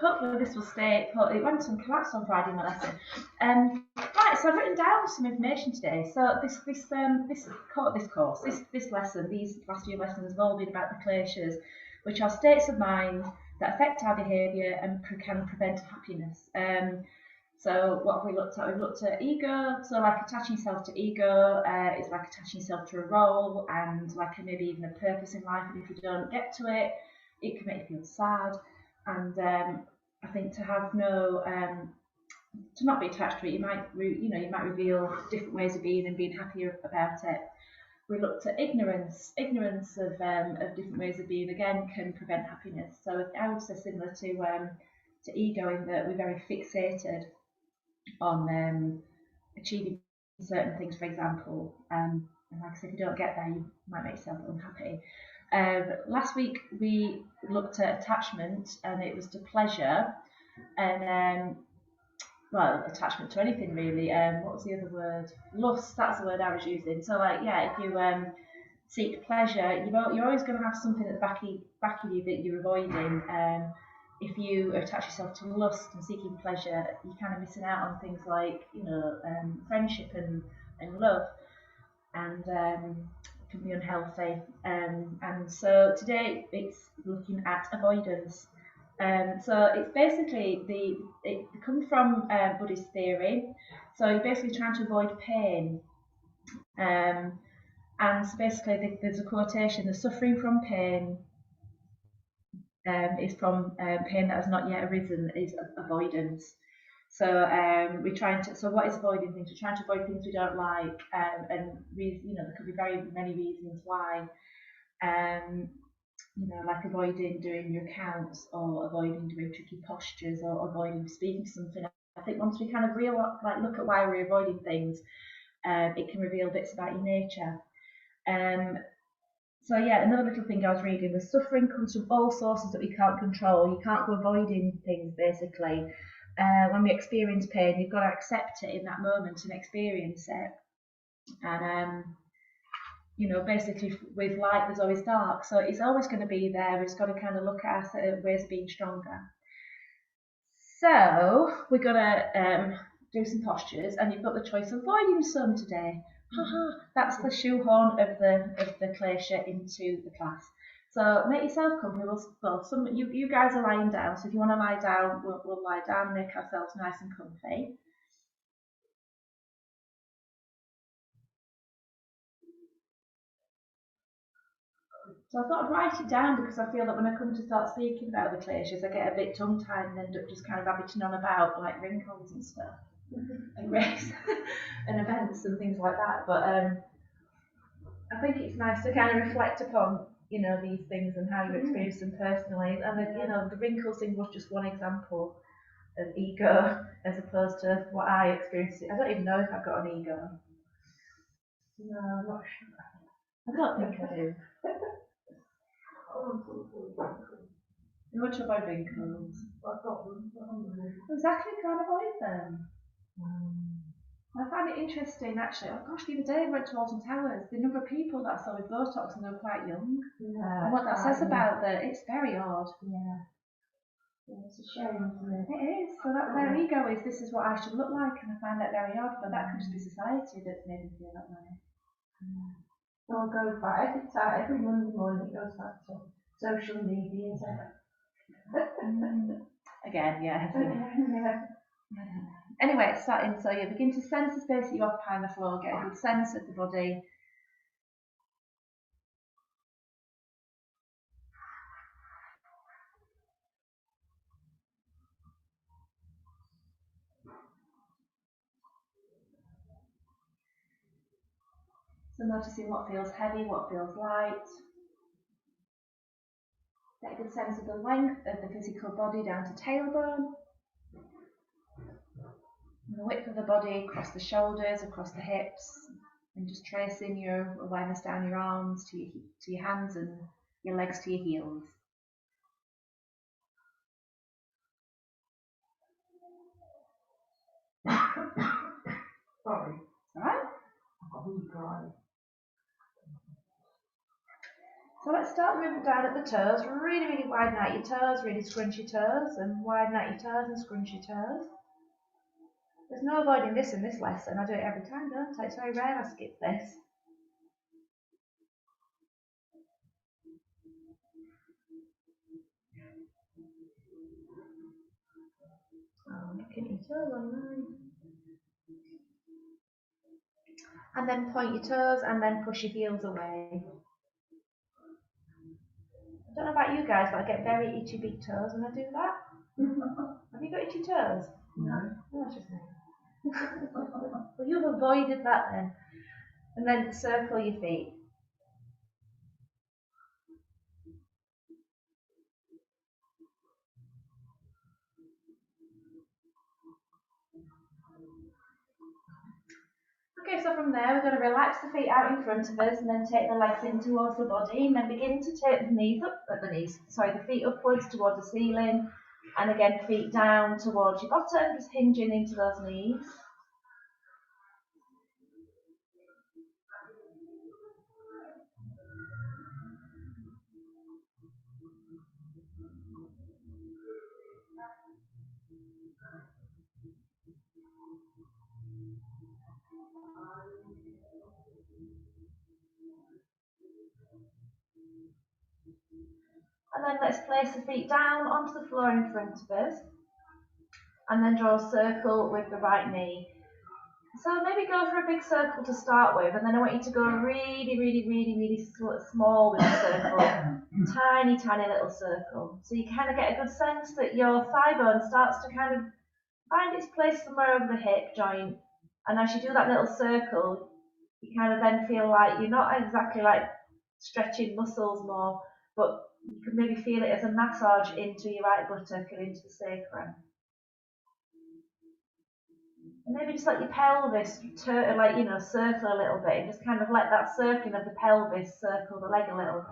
hopefully this will stay. It went and collapsed on Friday, my lesson. Right, so I've written down some information today. So this course, this lesson, these last few lessons have all been about the Kleshas, which are states of mind that affect our behaviour and can prevent happiness. So what have we looked at? We've looked at ego, so like attaching yourself to ego is like attaching yourself to a role and like maybe even a purpose in life, and if you don't get to it, it can make you feel sad. And I think to have no, to not be attached to it, you might reveal different ways of being and being happier about it. We looked at ignorance of different ways of being, again, can prevent happiness. So I would say similar to ego in that we're very fixated on achieving certain things, for example. And like I said, if you don't get there, you might make yourself unhappy. Last week we looked at attachment, and it was to pleasure, and well, attachment to anything really. What was the other word? Lust. That's the word I was using. So like, yeah, if you seek pleasure, you're always going to have something at the back of you that you're avoiding. If you attach yourself to lust and seeking pleasure, you're kind of missing out on things like friendship and love, and can be unhealthy. And so today it's looking at avoidance. So it's basically it comes from Buddhist theory. So you're basically trying to avoid pain. And so basically there's a quotation: "The suffering from pain is from pain that has not yet arisen is avoidance." So we're trying to. So what is avoiding things? We're trying to avoid things we don't like, and there could be very many reasons why. Like avoiding doing your accounts, or avoiding doing tricky postures, or avoiding speaking to something. I think once we kind of look at why we're avoiding things, it can reveal bits about your nature. So yeah, another little thing I was reading was suffering comes from all sources that we can't control. You can't go avoiding things, basically. When we experience pain, you've got to accept it in that moment and experience it. And basically with light there's always dark, so it's always going to be there. We've just got to kind of look at ways of being stronger. So we're going to do some postures, and you've got the choice of avoiding some today. That's the shoehorn of the Klesha into the class. So make yourself comfortable. Well, you guys are lying down, so if you want to lie down, we'll lie down and make ourselves nice and comfy. So I thought I'd write it down, because I feel that when I come to start speaking about the Kleshas, I get a bit tongue-tied and end up just kind of rabbiting on about like wrinkles and stuff, and race and events and things like that. But I think it's nice to kind of reflect upon these things and how you experience them personally. And then, the wrinkles thing was just one example of ego, as opposed to what I experienced. I don't even know if I've got an ego. No, I'm not sure. I don't think I do. You want to avoid wrinkles? I've got them. Exactly, can't avoid them. I find it interesting, actually. Oh gosh, the other day I went to Alton Towers. The number of people that I saw with Botox, and they were quite young. Yeah, and what that says about that, it's very odd. Yeah. It's a shame, isn't it? It is. So that their ego is, this is what I should look like, and I find that very odd. But that could just be society that's made me feel that way. So it goes back every Monday morning. It goes back to social media, isn't it? Again, yeah. Anyway, starting, so you begin to sense the space that you occupy on the floor, get a good sense of the body. So noticing what feels heavy, what feels light. Get a good sense of the length of the physical body down to tailbone. And the width of the body across the shoulders, across the hips. And just tracing your awareness down your arms to your hands, and your legs to your heels. Sorry. Alright? I've got really dry. So let's start moving down at the toes. Really, really widen out your toes, really scrunch your toes, and widen out your toes and scrunch your toes. There's no avoiding this in this lesson. I do it every time, don't I? It's very rare I skip this. Oh, looking at your toes online. And then point your toes and then push your heels away. I don't know about you guys, but I get very itchy big toes when I do that. Have you got itchy toes? No. Oh, that's just me. Well, you've avoided that then. And then circle your feet. Okay, so from there we're going to relax the feet out in front of us and then take the legs in towards the body and then begin to take the knees up, the feet upwards towards the ceiling, and again feet down towards your bottom, just hinging into those knees. And then let's place the feet down onto the floor in front of us and then draw a circle with the right knee. So maybe go for a big circle to start with, and then I want you to go really, really, really, really small with the circle. Tiny, tiny little circle. So you kind of get a good sense that your thigh bone starts to kind of find its place somewhere over the hip joint. And as you do that little circle, you kind of then feel like you're not exactly like stretching muscles more, but you can maybe feel it as a massage into your right buttock and into the sacrum. And maybe just let your pelvis circle a little bit, and just kind of let that circling of the pelvis circle the leg a little bit.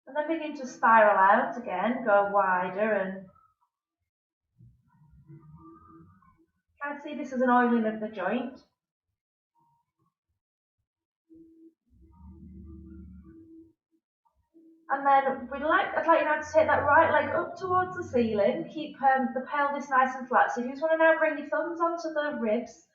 And then begin to spiral out again, go wider, and kind of see this as an oiling of the joint. And then I'd like you now to take that right leg up towards the ceiling. Keep the pelvis nice and flat. So if you just want to now bring your thumbs onto the ribs,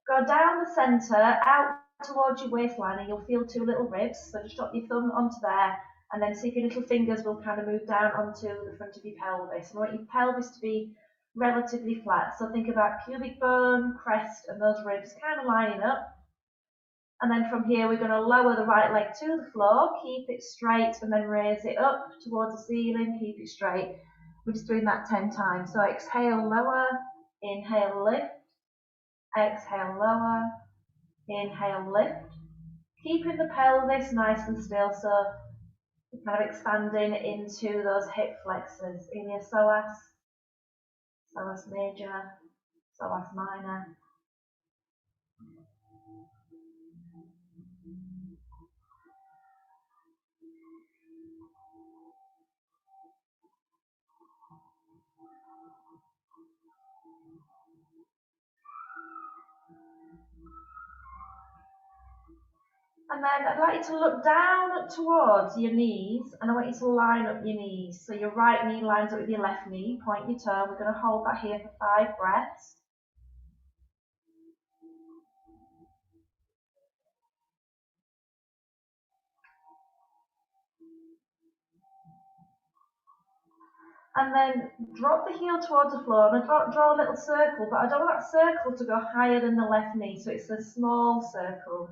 go down the centre, out towards your waistline, and you'll feel two little ribs. So just drop your thumb onto there, and then see if your little fingers will kind of move down onto the front of your pelvis. And I want your pelvis to be relatively flat. So think about pubic bone, crest, and those ribs kind of lining up. And then from here, we're going to lower the right leg to the floor, keep it straight, and then raise it up towards the ceiling, keep it straight. We're just doing that 10 times. So exhale, lower, inhale, lift, exhale, lower, inhale, lift. Keeping the pelvis nice and still, so kind of expanding into those hip flexors in your psoas, psoas major, psoas minor. And then I'd like you to look down towards your knees, and I want you to line up your knees. So your right knee lines up with your left knee, point your toe. We're going to hold that here for 5 breaths. And then drop the heel towards the floor, and draw a little circle, but I don't want that circle to go higher than the left knee, so it's a small circle.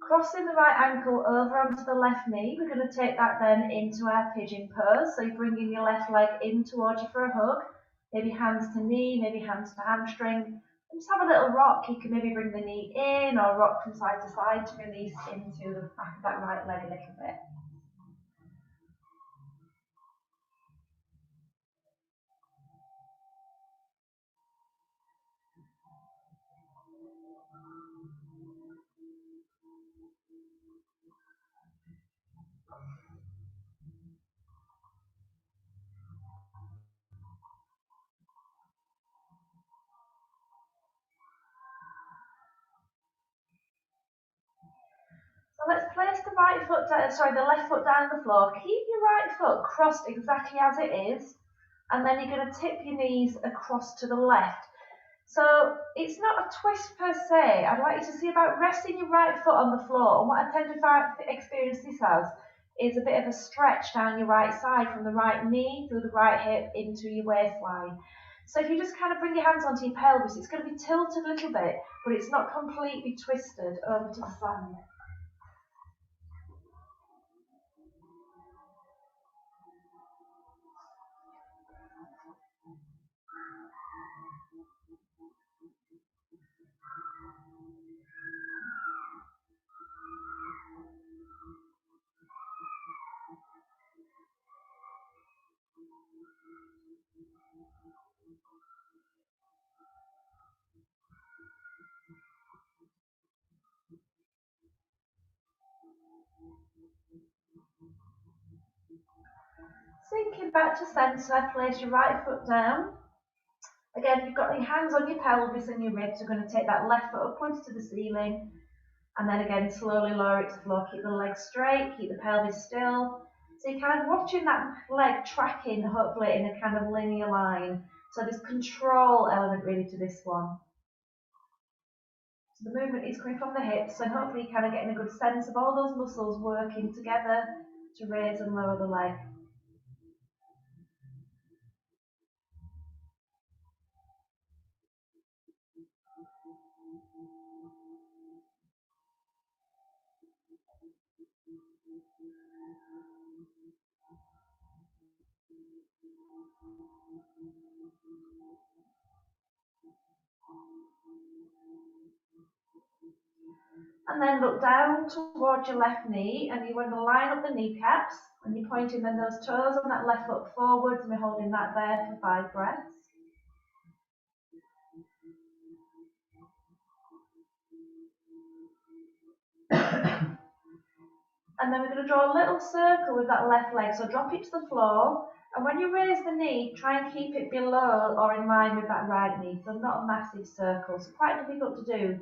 Crossing the right ankle over onto the left knee, we're going to take that then into our pigeon pose. So you're bringing your left leg in towards you for a hug, maybe hands to knee, maybe hands to hamstring. And just have a little rock. You can maybe bring the knee in or rock from side to side to release into the back of that right leg a little bit. right foot down, sorry, the left foot down on the floor. Keep your right foot crossed exactly as it is, and then you're going to tip your knees across to the left. So it's not a twist per se. I'd like you to see about resting your right foot on the floor. And what I tend to experience this as is a bit of a stretch down your right side from the right knee through the right hip into your waistline. So if you just kind of bring your hands onto your pelvis, it's going to be tilted a little bit, but it's not completely twisted over to the side. Sinking back to centre, place your right foot down. Again, you've got your hands on your pelvis and your ribs. You're going to take that left foot upwards to the ceiling. And then again, slowly lower it to the floor. Keep the legs straight, keep the pelvis still. So you're kind of watching that leg tracking, hopefully, in a kind of linear line. So there's control element really to this one. So the movement is coming from the hips, and hopefully you're kind of getting a good sense of all those muscles working together to raise and lower the leg. And then look down towards your left knee, and you want to line up the kneecaps, and you're pointing then those toes on that left foot forwards, and we're holding that there for 5 breaths. And then we're going to draw a little circle with that left leg, so drop it to the floor, and when you raise the knee, try and keep it below or in line with that right knee, so not a massive circle, so quite difficult to do.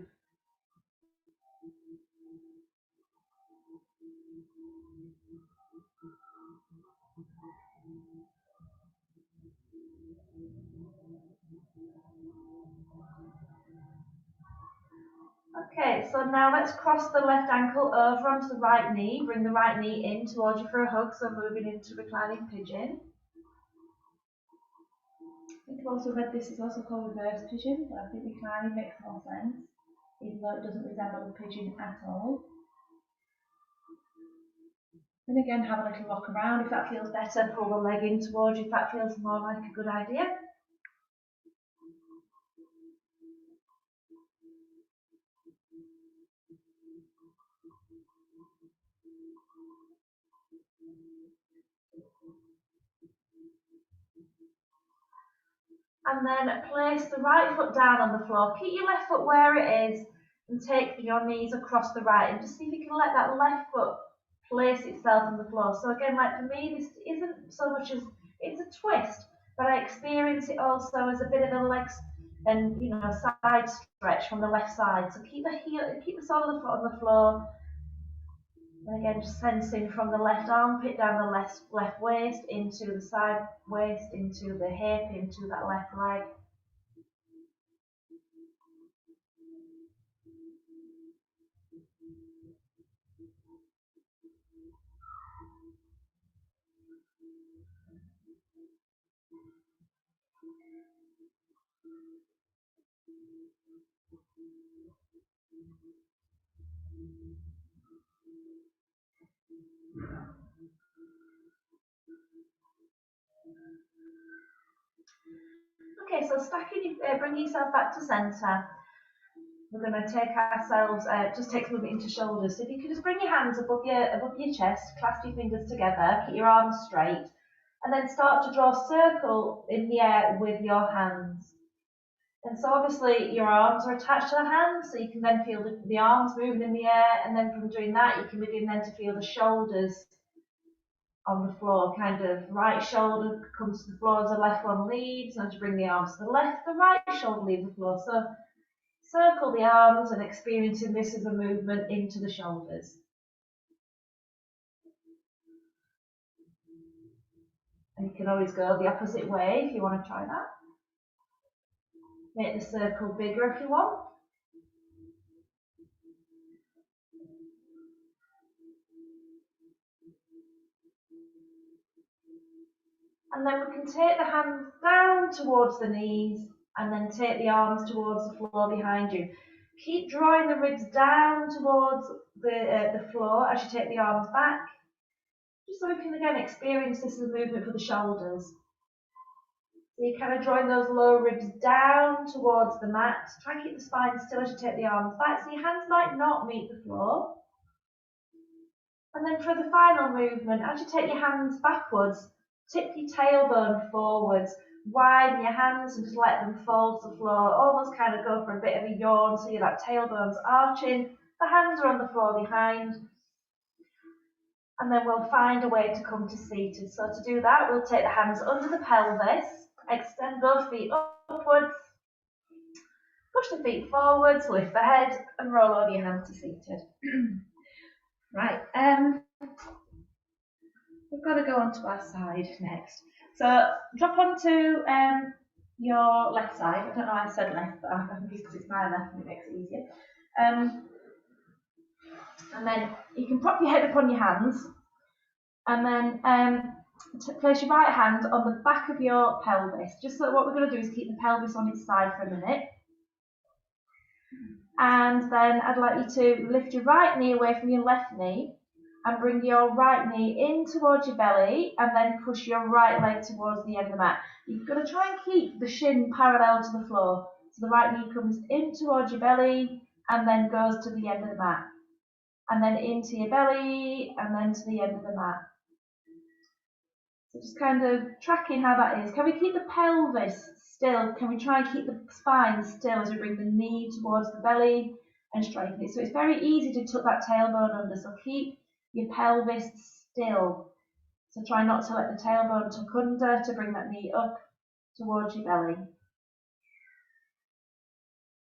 Okay, so now let's cross the left ankle over onto the right knee, bring the right knee in towards you for a hug, so moving into reclining pigeon. I think I've also read this is also called reverse pigeon, but I think reclining makes more sense, even though it doesn't resemble a pigeon at all. And again, have a little rock around. If that feels better, pull the leg in towards you if that feels more like a good idea. And then place the right foot down on the floor. Keep your left foot where it is and take your knees across the right, and just see if you can let that left foot place itself on the floor. So again, like for me, this isn't so much as it's a twist, but I experience it also as a bit of a leg and side stretch from the left side. So keep the sole of the foot on the floor. And again, just sensing from the left armpit down the left waist into the side waist, into the hip, into that left leg. Okay, so bring yourself back to centre. We're going to take ourselves, just take some of it into shoulders. So if you could just bring your hands above your chest, clasp your fingers together, keep your arms straight, and then start to draw a circle in the air with your hands. And so obviously your arms are attached to the hands, so you can then feel the arms moving in the air, and then from doing that you can begin then to feel the shoulders on the floor, kind of right shoulder comes to the floor as the left one leaves, and as you bring the arms to the left, the right shoulder leaves the floor. So circle the arms and experiencing this as a movement into the shoulders. And you can always go the opposite way if you want to try that. Make the circle bigger if you want. And then we can take the hands down towards the knees and then take the arms towards the floor behind you. Keep drawing the ribs down towards the floor as you take the arms back, just so we can again experience this as a movement for the shoulders. So you're kind of drawing those lower ribs down towards the mat. Try and keep the spine still as you take the arms back, so your hands might not meet the floor. And then for the final movement, as you take your hands backwards, tip your tailbone forwards, widen your hands and just let them fall to the floor. Almost kind of go for a bit of a yawn, so that tailbone's arching. The hands are on the floor behind. And then we'll find a way to come to seated. So to do that, we'll take the hands under the pelvis, extend both feet upwards, push the feet forwards, lift the head, and roll over your hands to seated. Right, we've got to go onto our side next. So drop onto your left side. I don't know why I said left, but I think it's because it's my left and it makes it easier. And then you can prop your head up on your hands, and then place your right hand on the back of your pelvis. Just so what we're going to do is keep the pelvis on its side for a minute. And then I'd like you to lift your right knee away from your left knee and bring your right knee in towards your belly and then push your right leg towards the end of the mat. You've got to try and keep the shin parallel to the floor. So the right knee comes in towards your belly and then goes to the end of the mat. And then into your belly and then to the end of the mat. So just kind of tracking how that is. Can we keep the pelvis still? Can we try and keep the spine still as we bring the knee towards the belly and straighten it? So it's very easy to tuck that tailbone under. So keep your pelvis still. So try not to let the tailbone tuck under to bring that knee up towards your belly.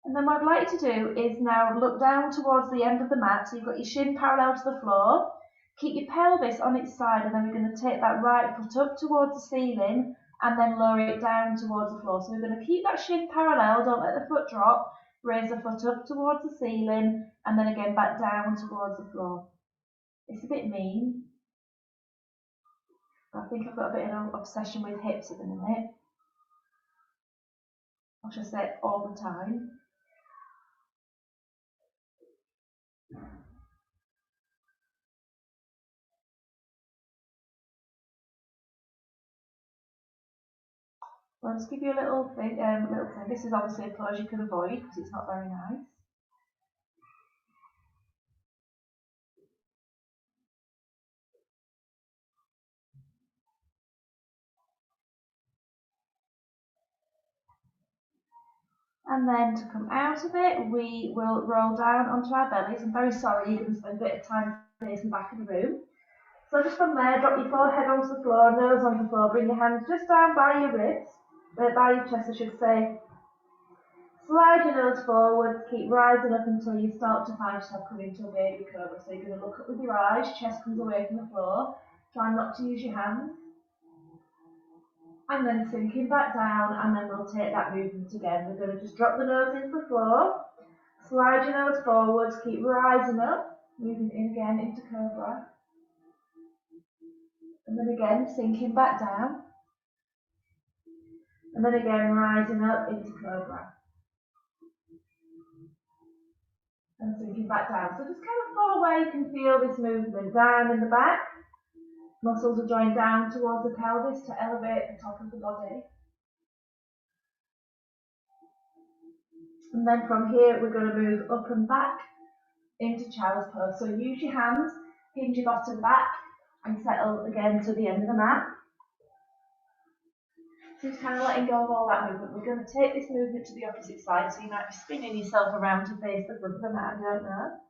And then what I'd like you to do is now look down towards the end of the mat. So you've got your shin parallel to the floor. Keep your pelvis on its side, and then we're going to take that right foot up towards the ceiling and then lower it down towards the floor. So we're going to keep that shin parallel, don't let the foot drop, raise the foot up towards the ceiling and then again back down towards the floor. It's a bit mean. I think I've got a bit of an obsession with hips at the minute. I should say all the time. I'll just give you a little thing. This is obviously a pose you can avoid because it's not very nice. And then to come out of it, we will roll down onto our bellies. I'm very sorry, you're going to spend a bit of time facing the back of the room. So just from there, drop your forehead onto the floor, nose onto the floor, bring your hands just down by your ribs, by your chest I should say. Slide your nose forward, keep rising up until you start to find yourself coming into a baby cobra. So you're going to look up with your eyes, chest comes away from the floor, try not to use your hands. And then sinking back down, and then we'll take that movement again. We're going to just drop the nose into the floor, slide your nose forwards, keep rising up, moving in again into cobra. And then again, sinking back down. And then again, rising up into cobra. And sinking back down. So just kind of follow where you can feel this movement. Down in the back. Muscles are joined down towards the pelvis to elevate the top of the body. And then from here, we're going to move up and back into child's pose. So use your hands, hinge your bottom back, and settle again to the end of the mat. So just kind of letting go of all that movement. We're going to take this movement to the opposite side, so you might be spinning yourself around to face the front of the mat, I don't know.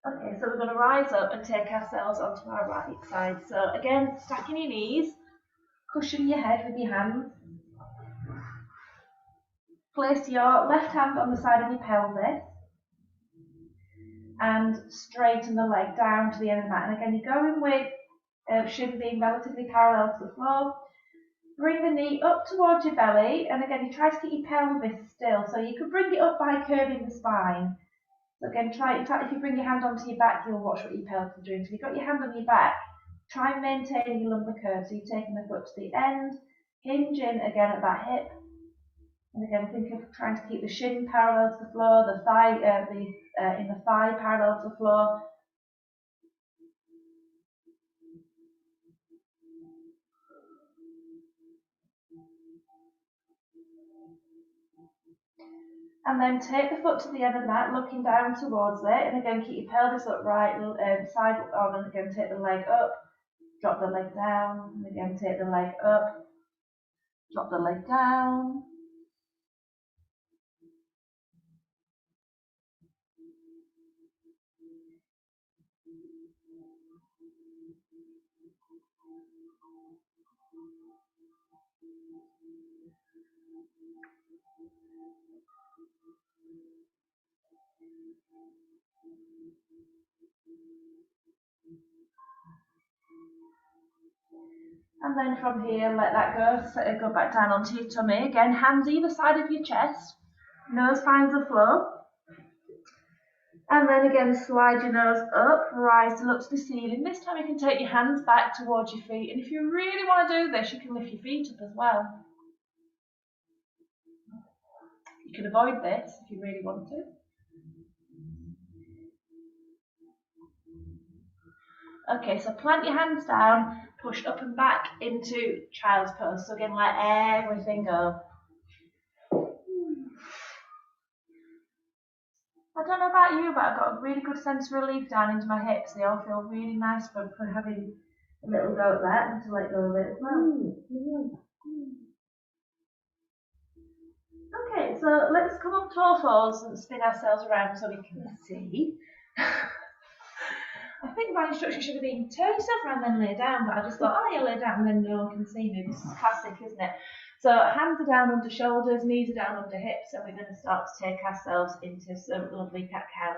Okay, so we're going to rise up and take ourselves onto our right side. So again, stacking your knees, cushion your head with your hands. Place your left hand on the side of your pelvis and straighten the leg down to the end of the mat. And again, you're going with shin being relatively parallel to the floor. Bring the knee up towards your belly, and again, you try to keep your pelvis still. So you could bring it up by curving the spine. So again, if you bring your hand onto your back, you'll watch what your pelvis is doing. So if you've got your hand on your back, try and maintain your lumbar curve. So you're taking the foot to the end, hinge in again at that hip. And again, think of trying to keep the shin parallel to the floor, the thigh, in the thigh parallel to the floor. And then take the foot to the end of the mat, looking down towards it. And again, keep your pelvis upright, side on, and again, take the leg up, drop the leg down, and again, take the leg up, drop the leg down. And then from here, let that go back down onto your tummy. Again, hands either side of your chest, nose finds the floor. And then again, slide your nose up, rise to look to the ceiling. This time you can take your hands back towards your feet. And if you really want to do this, you can lift your feet up as well. You can avoid this if you really want to. Okay, so plant your hands down, push up and back into child's pose. So again, let everything go. I don't know about you, but I've got a really good sense of relief down into my hips. They all feel really nice for having a little go at that and to let go of it as well. Okay, so let's come up to all fours and spin ourselves around so we can see. I think my instruction should have been turn yourself around then lay down, but I just thought, oh yeah, lay down and then no one can see me. This is classic, isn't it? So hands are down under shoulders, knees are down under hips, and we're going to start to take ourselves into some lovely cat-cow.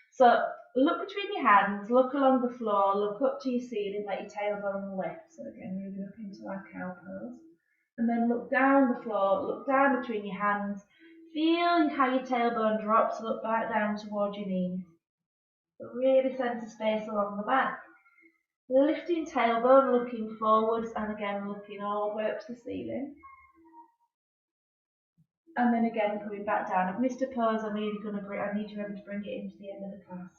So look between your hands, look along the floor, look up to your ceiling, let your tailbone lift. So again, moving up into our cow pose. And then look down the floor, look down between your hands, feel how your tailbone drops, look back down towards your knees. But really centre space along the back. Lifting tailbone, looking forwards, and again looking all the way up to the ceiling. And then again coming back down. I've missed a pose. I need you to remember to bring it into the end of the class.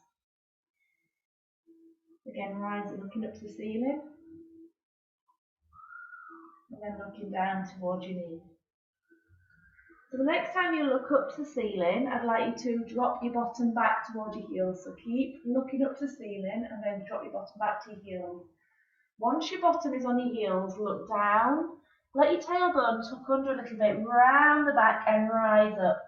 Again, rising, looking up to the ceiling, and then looking down towards your knees. So the next time you look up to the ceiling, I'd like you to drop your bottom back towards your heels. So keep looking up to the ceiling and then drop your bottom back to your heels. Once your bottom is on your heels, look down. Let your tailbone tuck under a little bit, round the back and rise up.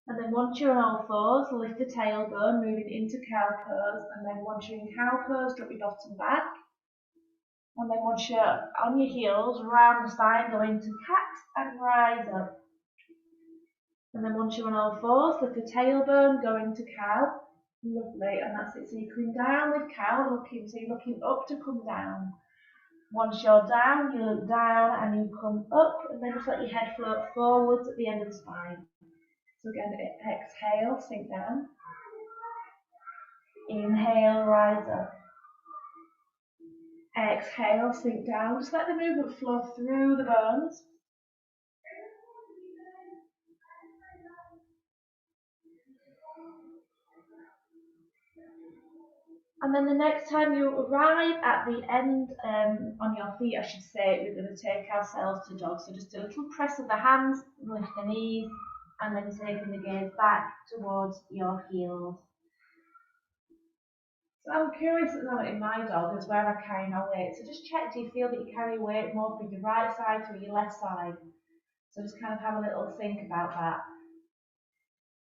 And then once you're on all fours, lift the tailbone, moving into cow pose. And then once you're in cow pose, drop your bottom back. And then once you're on your heels, round the spine, go into cat and rise up. And then once you're on all fours, lift the tailbone, go into cow. Lovely, and that's it. So you're coming down with cow, so you're looking up to come down. Once you're down, you look down and you come up, and then just let your head float forwards at the end of the spine. So again, exhale, sink down. Inhale, rise up. Exhale, sink down. Just let the movement flow through the bones. And then the next time you arrive at the end on your feet, I should say, we're going to take ourselves to dog. So just a little press of the hands, lift the knees, and then taking the gaze back towards your heels. So I'm curious at the moment in my dog is where I carry my weight. So just check, do you feel that you carry your weight more through your right side, through your left side? So just kind of have a little think about that.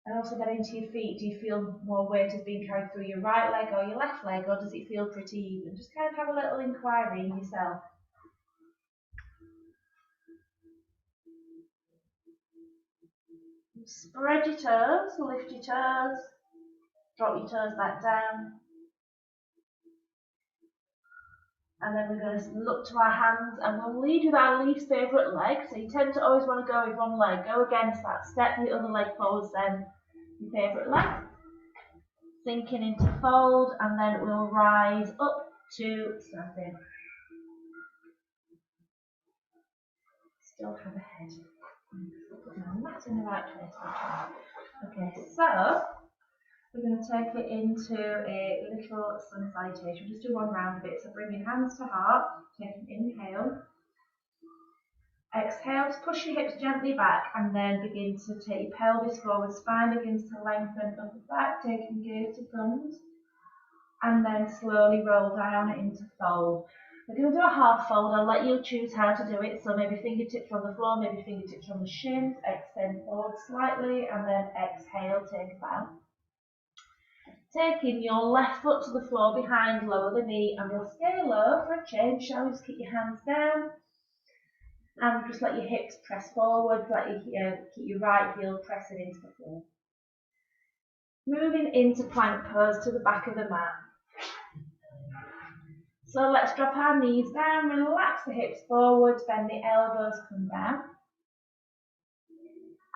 And also then into your feet, do you feel more weight is being carried through your right leg or your left leg, or does it feel pretty even? Just kind of have a little inquiry in yourself. Spread your toes, lift your toes, drop your toes back down. And then we're going to look to our hands and we'll lead with our least favourite leg. So you tend to always want to go with one leg. Go against that. Step the other leg forwards then your favourite leg. Sinking into fold and then we'll rise up to standing. Still have a head. That's in the right place. Okay, so we're going to take it into a little sun salutation. Just do one round of it. So bring your hands to heart. Take an inhale. Exhale to push your hips gently back and then begin to take your pelvis forward. Spine begins to lengthen up the back, taking gaze to thumbs. And then slowly roll down into fold. We're going to do a half fold. I'll let you choose how to do it. So maybe fingertips on the floor, maybe fingertips on the shins. Extend forward slightly and then exhale, take a bow. Taking your left foot to the floor behind, lower the knee, and we'll stay low for a change. Shall we just keep your hands down? And just let your hips press forward, keep your right heel pressing into the floor. Moving into plank pose to the back of the mat. So let's drop our knees down, relax the hips forward, bend the elbows, come down.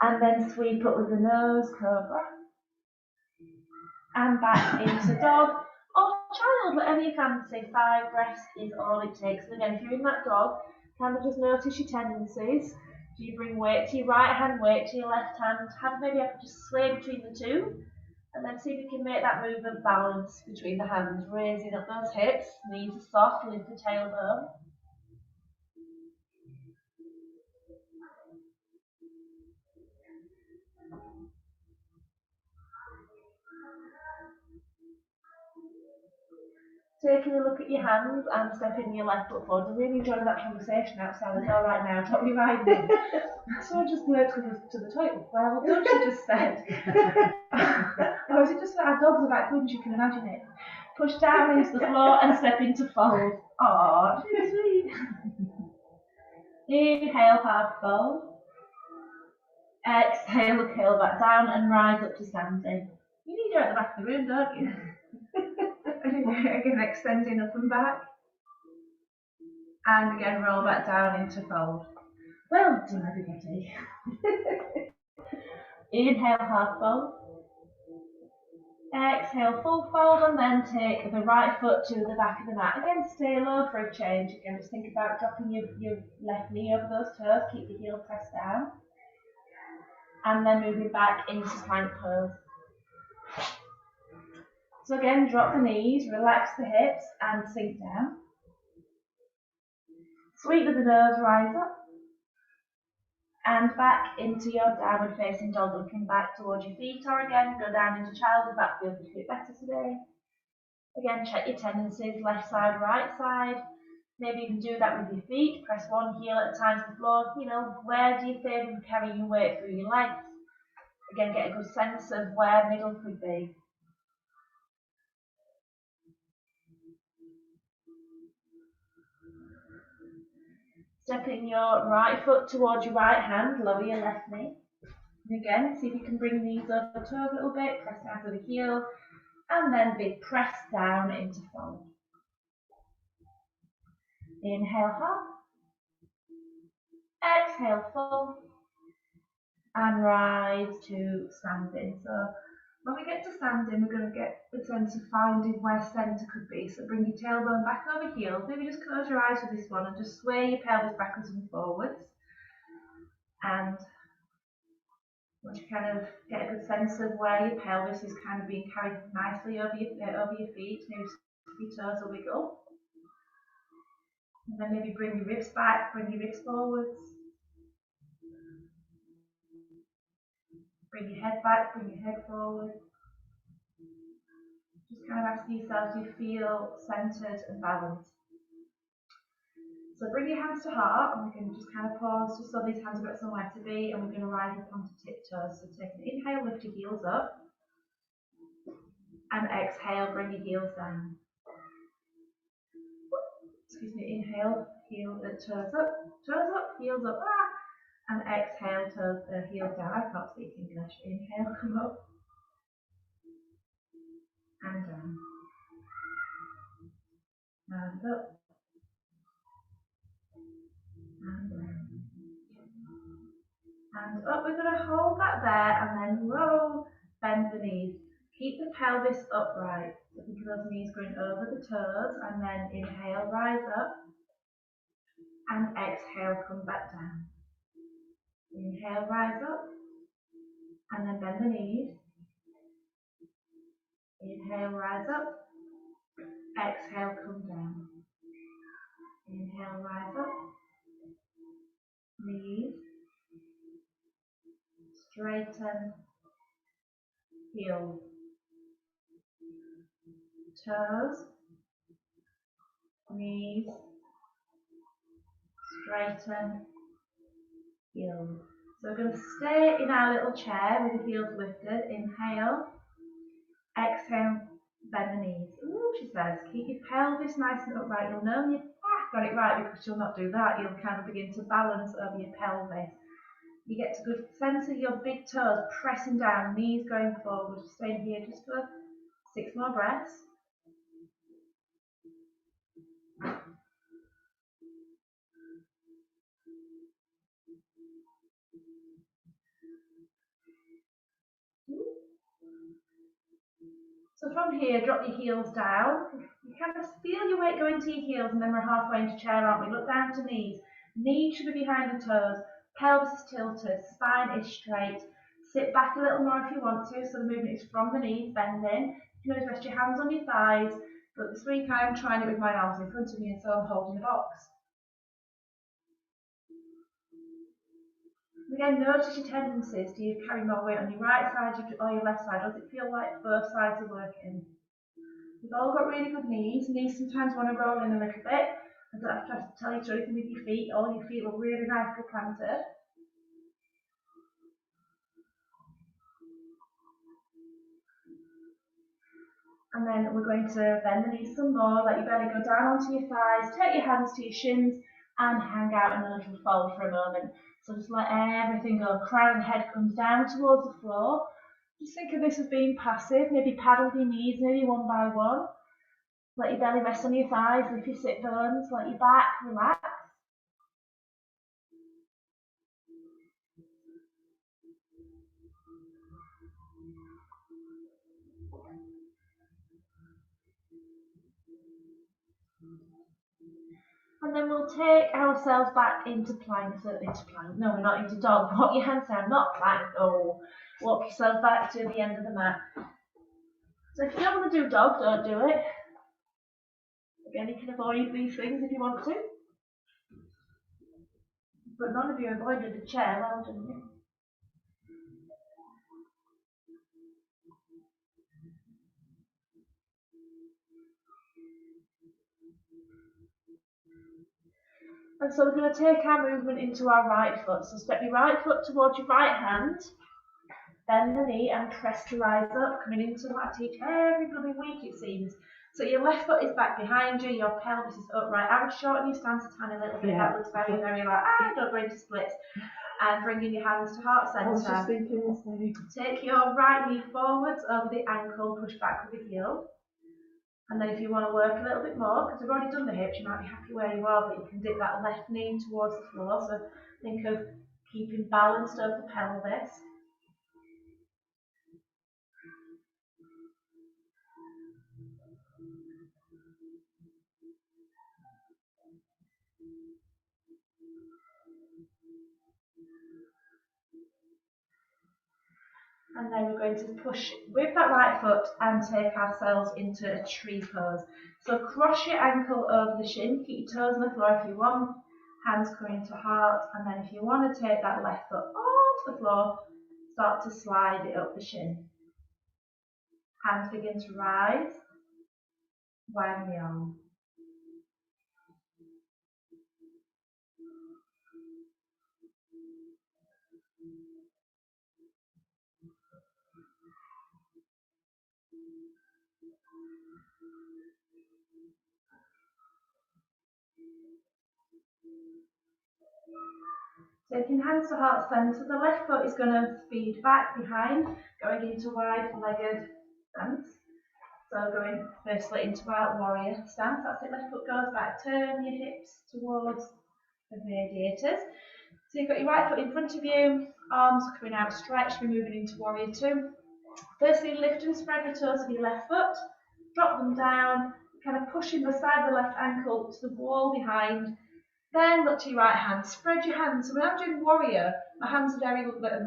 And then sweep up with the nose, cobra. And back into dog or child, whatever you fancy. 5 breaths is all it takes. And again, if you're in that dog, kind of just notice your tendencies. Do you bring weight to your right hand, weight to your left hand? Maybe I could just sway between the two. And then see if you can make that movement balance between the hands, raising up those hips, knees are soft, lift the tailbone. Taking a look at your hands and stepping your left foot forward. I'm really enjoying that conversation outside the door right now. Don't be riding. So I just went to the toilet. Well, don't you just said? Or is it just that our dogs are that good as you can imagine it? Push down into the floor and step into fold. Aww, it's sweet. Inhale, hard fold. Exhale, curl back down and rise up to standing. You need her at the back of the room, don't you? Again, extending up and back. And again, roll back down into fold. Well done, everybody. Inhale, half fold. Exhale, full fold, and then take the right foot to the back of the mat. Again, stay low for a change. Again, just think about dropping your left knee over those toes. Keep the heel pressed down. And then moving back into plank pose. So again, drop the knees, relax the hips, and sink down. Sweep with the nose, rise up. And back into your downward facing dog, looking back towards your feet, or again, go down into child if that feels a bit better today. Again, check your tendencies, left side, right side. Maybe you can do that with your feet. Press one heel at a time to the floor. Where do you favour carrying your weight through your legs? Again, get a good sense of where middle could be. Stepping your right foot towards your right hand, lower your left knee. And again, see if you can bring these over the toes a little bit, press down with the heel, and then big press down into fold. Inhale, half. Exhale, full. And rise to standing. So when we get to standing, we're going to get the sense of finding where centre could be. So bring your tailbone back over heels. Maybe just close your eyes for this one and just sway your pelvis backwards and forwards. And once you kind of get a good sense of where your pelvis is kind of being carried nicely over your feet, maybe your toes will wiggle. And then maybe bring your ribs back, bring your ribs forwards. Bring your head back, bring your head forward. Just kind of asking yourself, do you feel centered and balanced? So bring your hands to heart, and we can just kind of pause just so these hands have got somewhere to be, and we're going to rise up onto tiptoes. So take an inhale, lift your heels up, and exhale, bring your heels down. Excuse me, inhale, toes up, heels up, And exhale, toes, heels down. I can't speak English. Inhale, come up and down. And up and down. And up. We're going to hold that there and then roll, bend the knees. Keep the pelvis upright. So think of those knees going over the toes, and then inhale, rise up, and exhale, come back down. Inhale, rise up, and then bend the knees. Inhale, rise up, exhale, come down. Inhale, rise up, knees, straighten, heels, toes, knees, straighten, heels. So we're going to stay in our little chair with the heels lifted. Inhale, exhale, bend the knees. Ooh, she says, keep your pelvis nice and upright. You'll know you've got it right because you'll not do that. You'll kind of begin to balance over your pelvis. You get to good sense of your big toes pressing down, knees going forward. Staying here just for 6 more breaths. So from here, drop your heels down. You kind of feel your weight going to your heels, and then we're halfway into chair, aren't we? Look down to knees. Knees should be behind the toes. Pelvis is tilted. Spine is straight. Sit back a little more if you want to, so the movement is from the knees, bending. You can always rest your hands on your thighs, but this week I'm trying it with my arms in front of me, and so I'm holding the box. Again, notice your tendencies. Do you carry more weight on your right side or your left side? Does it feel like both sides are working? We've all got really good knees. Knees sometimes want to roll in a little bit. I don't have to tell you to do anything with your feet. All your feet look really nicely planted. And then we're going to bend the knees some more. Let your belly go down onto your thighs. Take your hands to your shins and hang out in a little fold for a moment. So just let everything go. Crown and head comes down towards the floor. Just think of this as being passive. Maybe paddle your knees, maybe one by one. Let your belly rest on your thighs, lift your sit bones, let your back relax. And then we'll take ourselves back into plank. No, we're not into dog. Walk your hands down, not plank. Oh, walk yourself back to the end of the mat. So if you don't want to do dog, don't do it. Again, you can avoid these things if you want to. But none of you avoided the chair, well done you. And so we're going to take our movement into our right foot. So step your right foot towards your right hand. Bend the knee and press to rise up, coming into what I teach every bloody week it seems. So your left foot is back behind you, your pelvis is upright. I would shorten your stance a tiny little bit. That looks very, very like, don't go into splits. And bringing your hands to heart centre. I was just thinking the same. Take your right knee forwards over the ankle, push back with the heel. And then if you want to work a little bit more, because we've already done the hips, you might be happy where you are, but you can dip that left knee towards the floor. So think of keeping balanced over the pelvis. And then we're going to push with that right foot and take ourselves into a tree pose. So cross your ankle over the shin, keep your toes on the floor if you want, hands coming to heart, and then if you want to take that left foot onto the floor, start to slide it up the shin. Hands begin to rise, widen the arm. Taking hands to heart centre, the left foot is going to speed back behind, going into wide-legged stance. So going firstly into our warrior stance. That's it, left foot goes back, turn your hips towards the radiators. So you've got your right foot in front of you, arms coming out stretched, we're moving into warrior two. Firstly, lift and spread the toes of your left foot, drop them down, kind of pushing the side of the left ankle to the wall behind. Then look to your right hand, spread your hands. So when I'm doing warrior, my hands are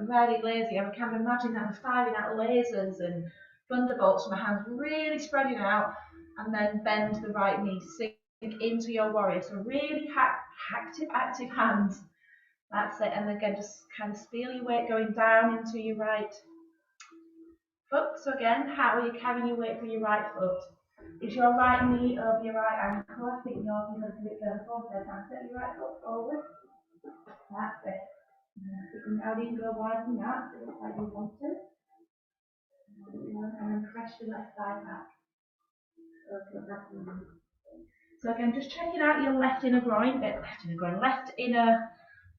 very lazy. I can imagine that I'm firing out lasers and thunderbolts from my hands, really spreading out, and then bend the right knee, sink into your warrior. So really active hands. That's it. And again, just kind of feel your weight going down into your right foot. So again, how are you carrying your weight for your right foot? Is your right knee over your right ankle? I think yours is a little bit further forward there. Set your right foot forward. That's it. You can now even go wider than that, so it looks like you want to. And then press your left thigh back. So again, just checking out your left inner groin, left inner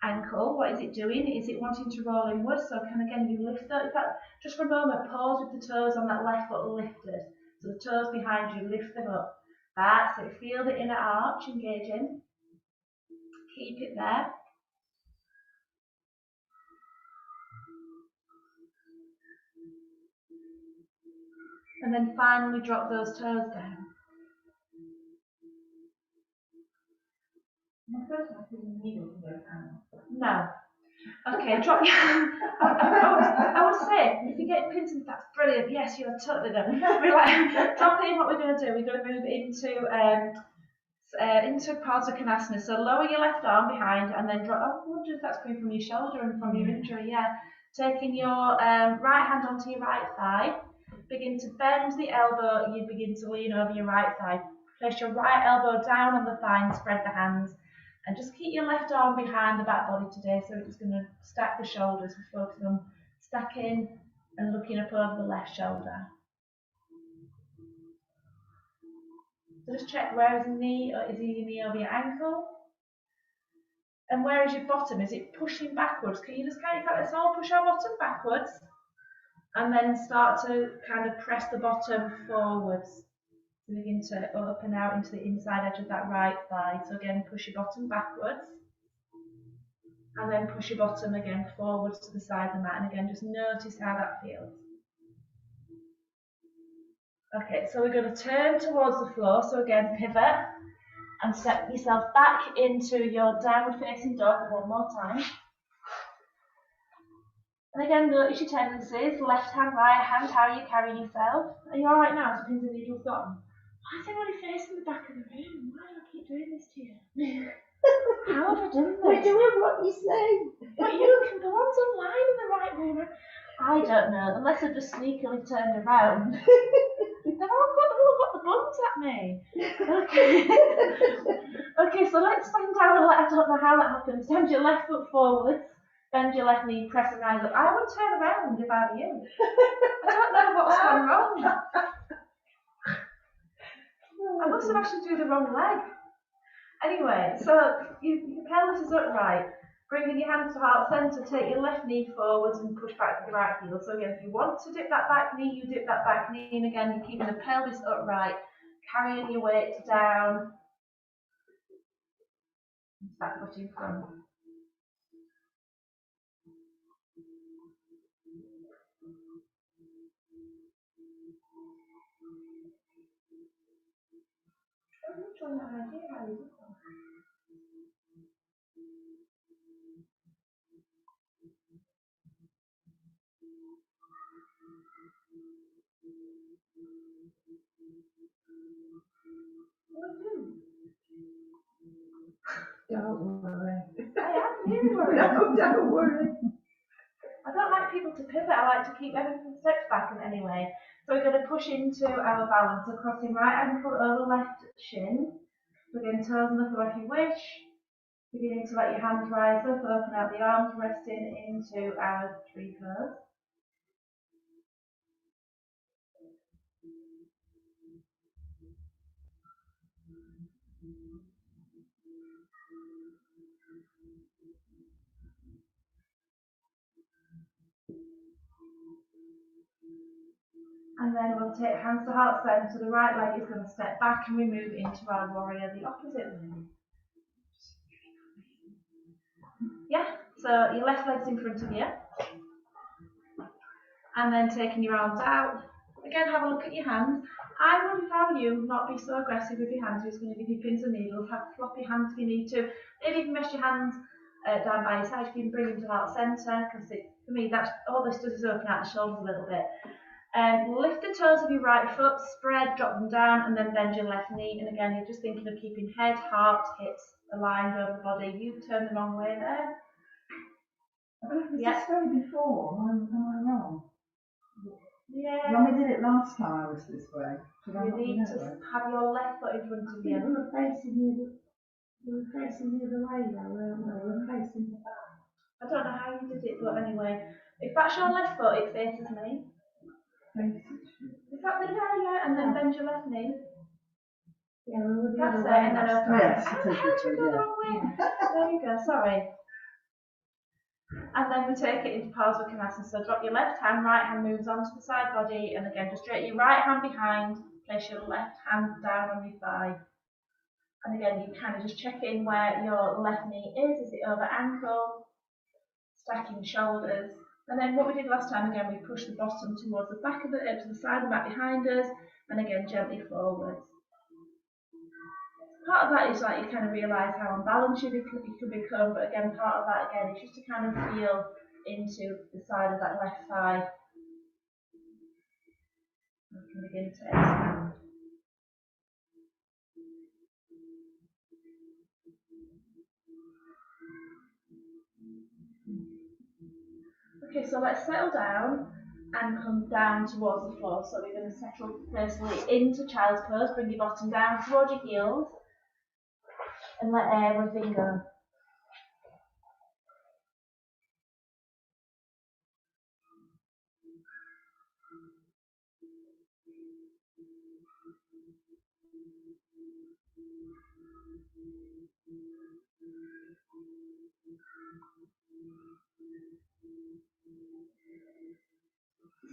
ankle. What is it doing? Is it wanting to roll inwards? So can again you lift that? In fact, just for a moment, pause with the toes on that left foot lifted. So the toes behind you, lift them up. That's it. Feel the inner arch engaging. Keep it there. And then finally drop those toes down. No. Okay, drop your I would say, if you get pins and that's brilliant. Yes, you're totally done. Drop in what we're going to do. We're going to move into Konasana. So lower your left arm behind and then drop. I wonder if that's coming from your shoulder and from your injury. Yeah. Taking your right hand onto your right thigh. Begin to bend the elbow. You begin to lean over your right thigh. Place your right elbow down on the thigh and spread the hands. And just keep your left arm behind the back body today. So we're just going to stack the shoulders. We're focusing on stacking and looking up over the left shoulder. So just check, where is the knee, or is your knee over your ankle? And where is your bottom? Is it pushing backwards? Can you just let's all push our bottom backwards and then start to kind of press the bottom forwards. So begin to open out into the inside edge of that right thigh. So again, push your bottom backwards and then push your bottom again forwards to the side of the mat. And again, just notice how that feels. Okay, so we're going to turn towards the floor. So again, pivot and step yourself back into your downward facing dog one more time. And again, notice your tendencies, left hand, right hand, how you carry yourself. Are you alright now? So pins and needles gone. Why is everybody facing the back of the room? Why do I keep doing this to you? How have I done this? We're doing what you say. But you can, the ones online in the right room. I don't know, unless I've just sneakily turned around. They've all got the buns at me. Okay. Okay, so let's stand down. I don't know how that happens. Stand your left foot forwards, bend your left knee, press and rise up. I would turn around if I were you. I don't know what's gone wrong. I must have actually do the wrong leg. Anyway, so your pelvis is upright. Bringing your hands to heart centre, take your left knee forwards and push back with the right heel. So again, if you want to dip that back knee, you dip that back knee, and again, you're keeping the pelvis upright, carrying your weight down. Back foot in front. I'm not sure that idea how you do that. Don't worry. I am really worried. No, don't worry. I don't like people to pivot. I like to keep everything steps back in any way. So we're going to push into our balance. So crossing right ankle over left shin. So again, toes on the floor if you wish. Beginning to let your hands rise up, open out the arms, resting into our tree pose. And then we'll take hands to heart centre. The right leg is going to step back and we move into our warrior the opposite way. Yeah, so your left leg's in front of you. And then taking your arms out. Again, have a look at your hands. I would, if I were you, not be so aggressive with your hands. You're just going to give you pins and needles. Have floppy hands if you need to. Maybe even mesh your hands down by your side. You can bring them to heart centre, because for me, that's all this does is open out the shoulders a little bit. Lift the toes of your right foot, spread, drop them down, and then bend your left knee. And again, you're just thinking of keeping head, heart, hips aligned over the body. You turn the wrong way there. Was this way before? Am I wrong? Yeah. When we did it last time, I was this way. You need to have your left foot in front of you. We were facing the other way though, weren't we? We were facing the back. I don't know how you did it, but anyway, if that's your left foot, it faces me. Is that the yeah, and then bend your left knee. Yeah, we were the That's other it, way. and then open. Yes, How did you go the wrong way? There you go, sorry. And then we take it into Parsvakonasana. So drop your left hand, right hand moves onto the side body, and again, just straighten your right hand behind, place your left hand down on your thigh. And again, you kind of just check in where your left knee is. Is it over ankle? Stacking shoulders. And then what we did last time, again, we push the bottom towards the back of the to the side, the back behind us, and again, gently forwards. Part of that is like you kind of realise how unbalanced you can become, but again, part of that again is just to kind of feel into the side of that left thigh. You can begin to expand. Okay, so let's settle down and come down towards the floor. So we're going to settle firstly into child's pose. Bring your bottom down towards your heels and let everything go.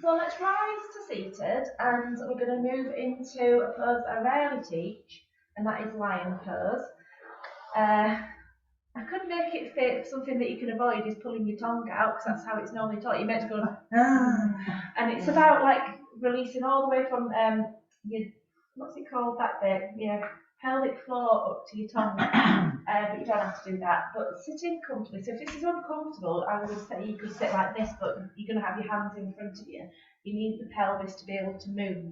So let's rise to seated, and we're going to move into a pose I rarely teach, and that is lion pose. I could make it fit something that you can avoid is pulling your tongue out, because that's how it's normally taught. You're meant to go, and it's about like releasing all the way from your, what's it called, that bit, your pelvic floor up to your tongue. But you don't have to do that. But sitting comfortably. So if this is uncomfortable, I would say you could sit like this, but you're going to have your hands in front of you. You need the pelvis to be able to move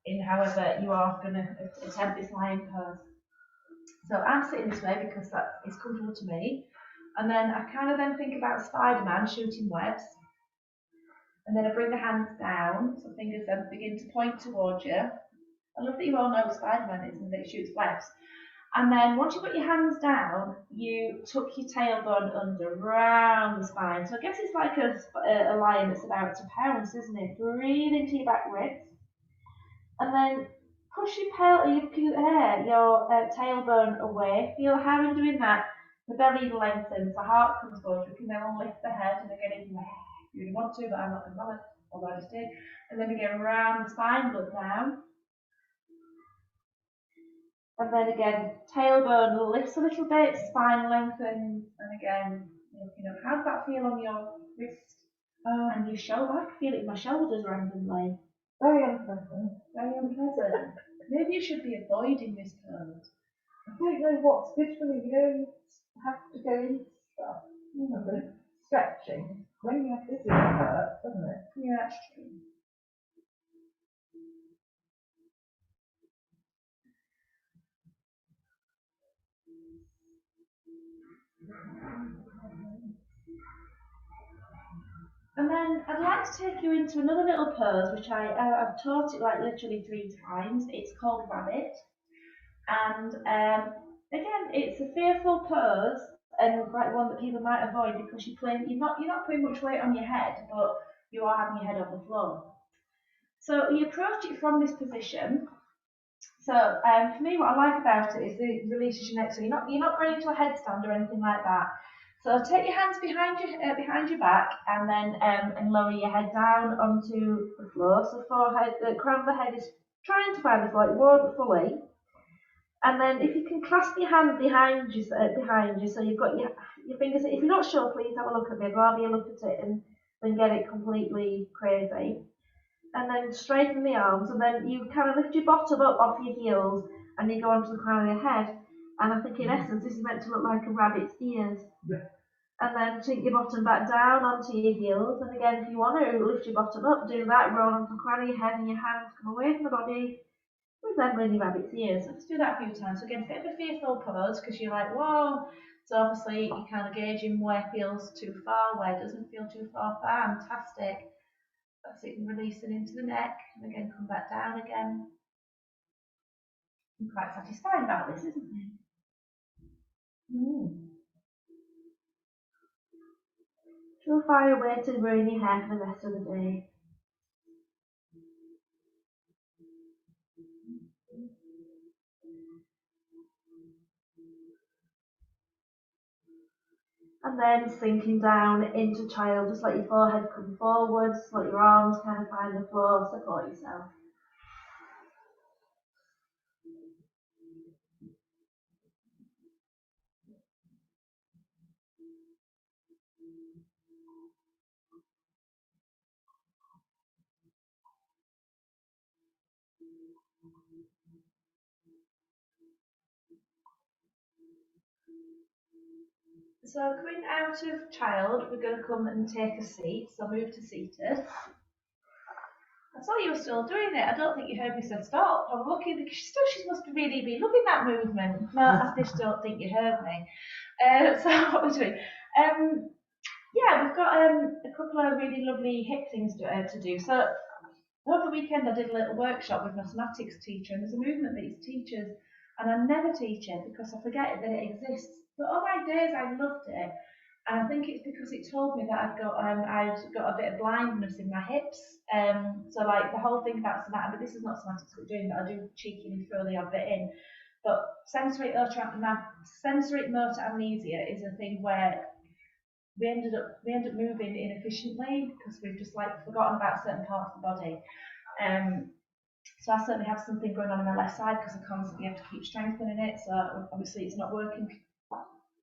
in however you are going to attempt this lion pose. So I'm sitting this way because that is comfortable to me. And then I kind of then think about Spider-Man shooting webs. And then I bring the hands down, so fingers then begin to point towards you. I love that you all know what Spider-Man is and that he shoots webs. And then once you've got your hands down, you tuck your tailbone under, round the spine. So I guess it's like a lion that's about to pounce, isn't it? Breathe into your back ribs. And then push your tailbone away. Feel how in doing that, the belly lengthens, the heart comes forward. You can then lift the head, and again, if you really want to, but I'm not going to bother, although I just did. And then again, round the spine, look down. And then again, tailbone lifts a little bit, spine lengthens, and again, how does that feel on your wrist and your shoulder? I can feel it in my shoulders randomly. Very unpleasant. Very unpleasant. Maybe you should be avoiding this pose. I don't know what's good for me. You have to go into stuff. But stretching. When you have this, it hurts, doesn't it? Yeah, that's true. And then I'd like to take you into another little pose, which I've taught it like literally 3 times. It's called rabbit. And again, it's a fearful pose and like one that people might avoid because you're not putting much weight on your head, but you are having your head on the floor. So you approach it from this position. So for me, what I like about it is it releases your neck. So you're not going into a headstand or anything like that. So take your hands behind your back, and then and lower your head down onto the floor. So forehead, the crown of the head is trying to find the floor. It won't fully. And then if you can clasp your hand behind you, so you've got your fingers. If you're not sure, please have a look at me. I'd rather you look at it and then get it completely crazy. And then straighten the arms, and then you kind of lift your bottom up off your heels, and you go onto the crown of your head. And I think in essence, this is meant to look like a rabbit's ears. Yeah. And then sink your bottom back down onto your heels. And again, if you want to lift your bottom up, do that. Roll onto the crown of your head, and your hands come away from the body, resembling your rabbit's ears. So just do that a few times. So again, it's a bit of a fearful pose because you're like, whoa. So obviously you're kind of gauging where feels too far, where it doesn't feel too far. Fantastic. That's it, releasing into the neck, and again come back down again. I'm quite satisfied about this, isn't it? She'll find a way to ruin your hair for the rest of the day. And then sinking down into child, just let your forehead come forwards, let your arms kind of find the floor, support yourself. So coming out of child, we're going to come and take a seat. So move to seated. I saw you were still doing it. I don't think you heard me say stop. I'm looking because she must really be loving that movement. No, I just don't think you heard me. So what we're doing? Yeah, we've got a couple of really lovely hip things to do. So over the weekend I did a little workshop with a mathematics teacher, and there's a movement that he teaches, and I never teach it because I forget that it exists. But oh my days, I loved it. And I think it's because it told me that I've got a bit of blindness in my hips. So like the whole thing about somatic, but this is not somatics we're doing, but I do cheekily throw the odd bit in. But sensory motor amnesia is a thing where we ended up moving inefficiently because we've just like forgotten about certain parts of the body. So I certainly have something going on my left side because I constantly have to keep strengthening it. So obviously it's not working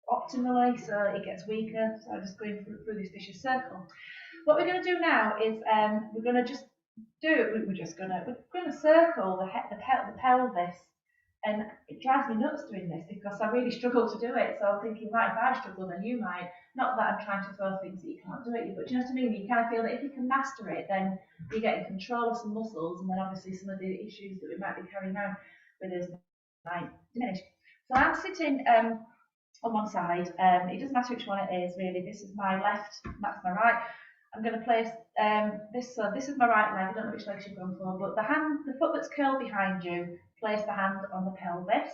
optimally, so it gets weaker. So I'm just going through this vicious circle. What we're going to do now is we're going to circle the pelvis. And it drives me nuts doing this because I really struggle to do it. So I'm thinking, right, if I struggle, then you might. Not that I'm trying to throw things that you can't do it, but do you know what I mean? You kind of feel that if you can master it, then you get in control of some muscles, and then obviously some of the issues that we might be carrying out with us might diminish. So I'm sitting on one side. It doesn't matter which one it is, really. This is my left, that's my right. I'm going to place this. So this is my right leg. I don't know which leg you've gone for, but the foot that's curled behind you, place the hand on the pelvis,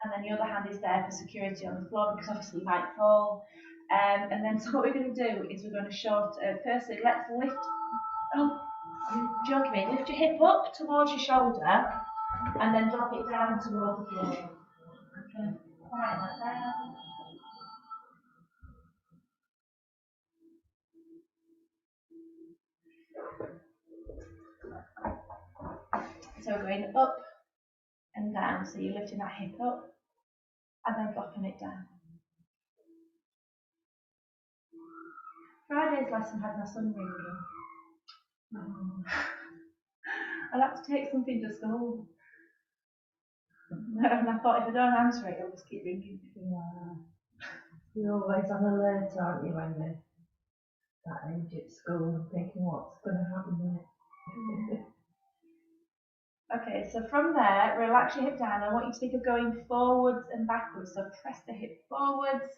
and then the other hand is there for security on the floor because obviously you might fall. And then so what we're going to do is we're going to firstly let's lift. Oh, you're joking me. Lift your hip up towards your shoulder, and then drop it down towards the floor. Okay, quiet that down. So we're going up and down. So you're lifting that hip up and then dropping it down. Friday's lesson had my son ringing. Oh. I'll have to take something to school. And I thought if I don't answer it, it'll just keep ringing. Yeah. You're always on alert, aren't you, when they're that age at school and thinking what's going to happen next. Okay, so from there, relax your hip down. I want you to think of going forwards and backwards. So press the hip forwards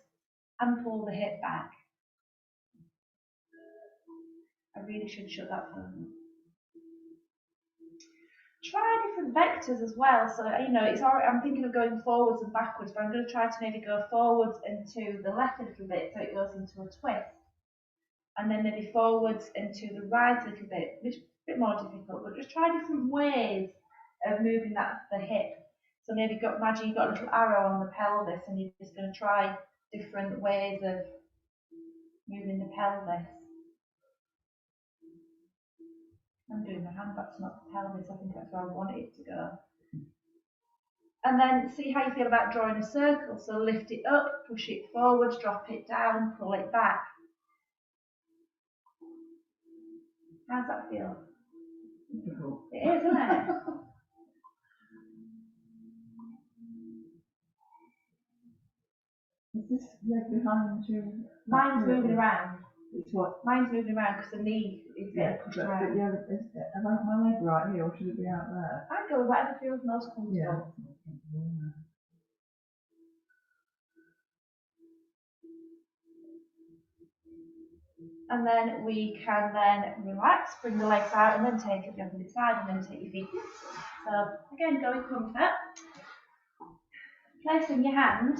and pull the hip back. I really should shut that phone. Try different vectors as well. So, you know, it's alright. I'm thinking of going forwards and backwards, but I'm going to try to maybe go forwards into the left a little bit so it goes into a twist. And then maybe forwards into the right a little bit. It's a bit more difficult, but just try different ways of moving the hip. So maybe imagine you've got a little arrow on the pelvis and you're just going to try different ways of moving the pelvis. I'm doing my hand, that's not the pelvis, I think that's where I want it to go. And then see how you feel about drawing a circle. So lift it up, push it forward, drop it down, pull it back. How's that feel? Difficult. It is, isn't it? Is this leg behind you? Mine's moving around. It's what? Mine's moving around because the knee is getting pushed But around. yeah, have I my leg right here or should it be out there? I'd go with whatever feels most comfortable. Yeah. And then we can then relax, bring the legs out, and then take it the opposite side, and then take your feet. So again, go in comfort. Placing your hand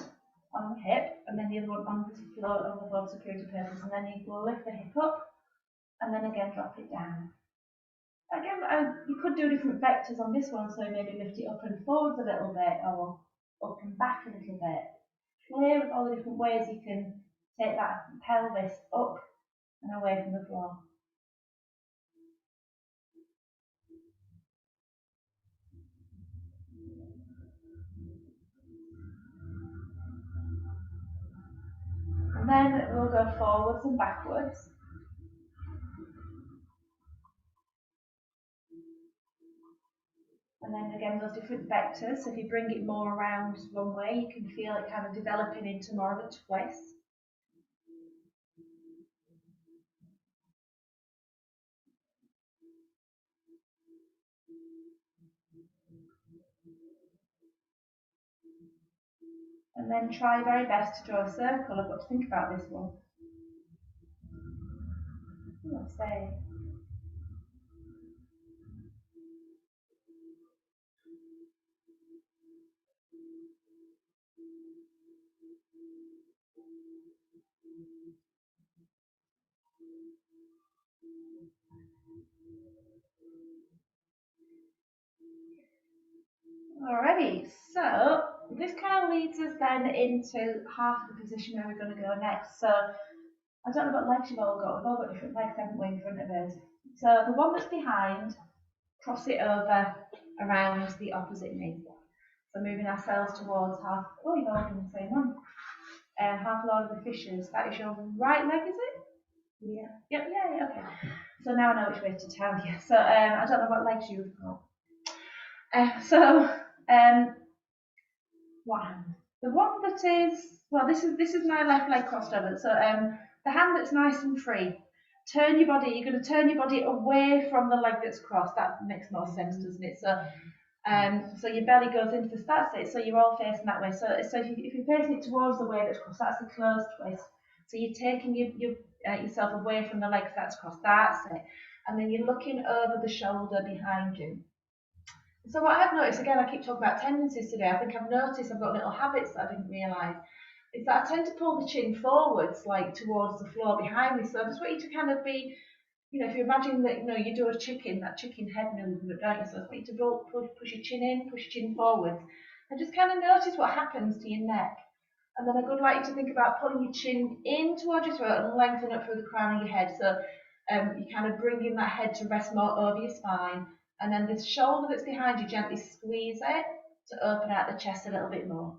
on the hip, and then the other one on the floor for security purposes, and then you lift the hip up, and then again drop it down. Again, you could do different vectors on this one, so maybe lift it up and forwards a little bit, or up and back a little bit. Play with all the different ways you can take that pelvis up and away from the floor. And then we'll go forwards and backwards. And then again, those different vectors. So if you bring it more around one way, you can feel it kind of developing into more of a twist. And then try your very best to draw a circle. I've got to think about this one. Let's say. Alrighty, so this kind of leads us then into half the position where we're going to go next. So I don't know what legs you've all got. We've all got different legs, haven't we, in front of us. So the one that's behind, cross it over around the opposite knee. So moving ourselves towards half. Oh, you've all done the same one. Half Lord of the Fishes. That is your right leg, is it? Yeah. Yep. Yeah. Okay. So now I know which way to tell you. So I don't know what legs you've got. One. The one that is, well, this is my left leg crossed over. So the hand that's nice and free. Turn your body. You're going to turn your body away from the leg that's crossed. That makes more sense, doesn't it? So so your belly goes into the that's it. So you're all facing that way. So if you're facing it towards the way that's crossed, that's the closed twist. So you're taking yourself away from the legs that's crossed. That's it. And then you're looking over the shoulder behind you. So what I've noticed, again, I keep talking about tendencies today. I think I've noticed I've got little habits that I didn't realise. Is that I tend to pull the chin forwards, like towards the floor behind me. So I just want you to kind of be, if you imagine that, you do a chicken, that chicken head movement, don't you? So I just want you to push your chin in, push your chin forwards, and just kind of notice what happens to your neck. And then I would like you to think about pulling your chin in towards your throat and lengthen up through the crown of your head. So you kind of bringing that head to rest more over your spine. And then this shoulder that's behind you, gently squeeze it to open out the chest a little bit more.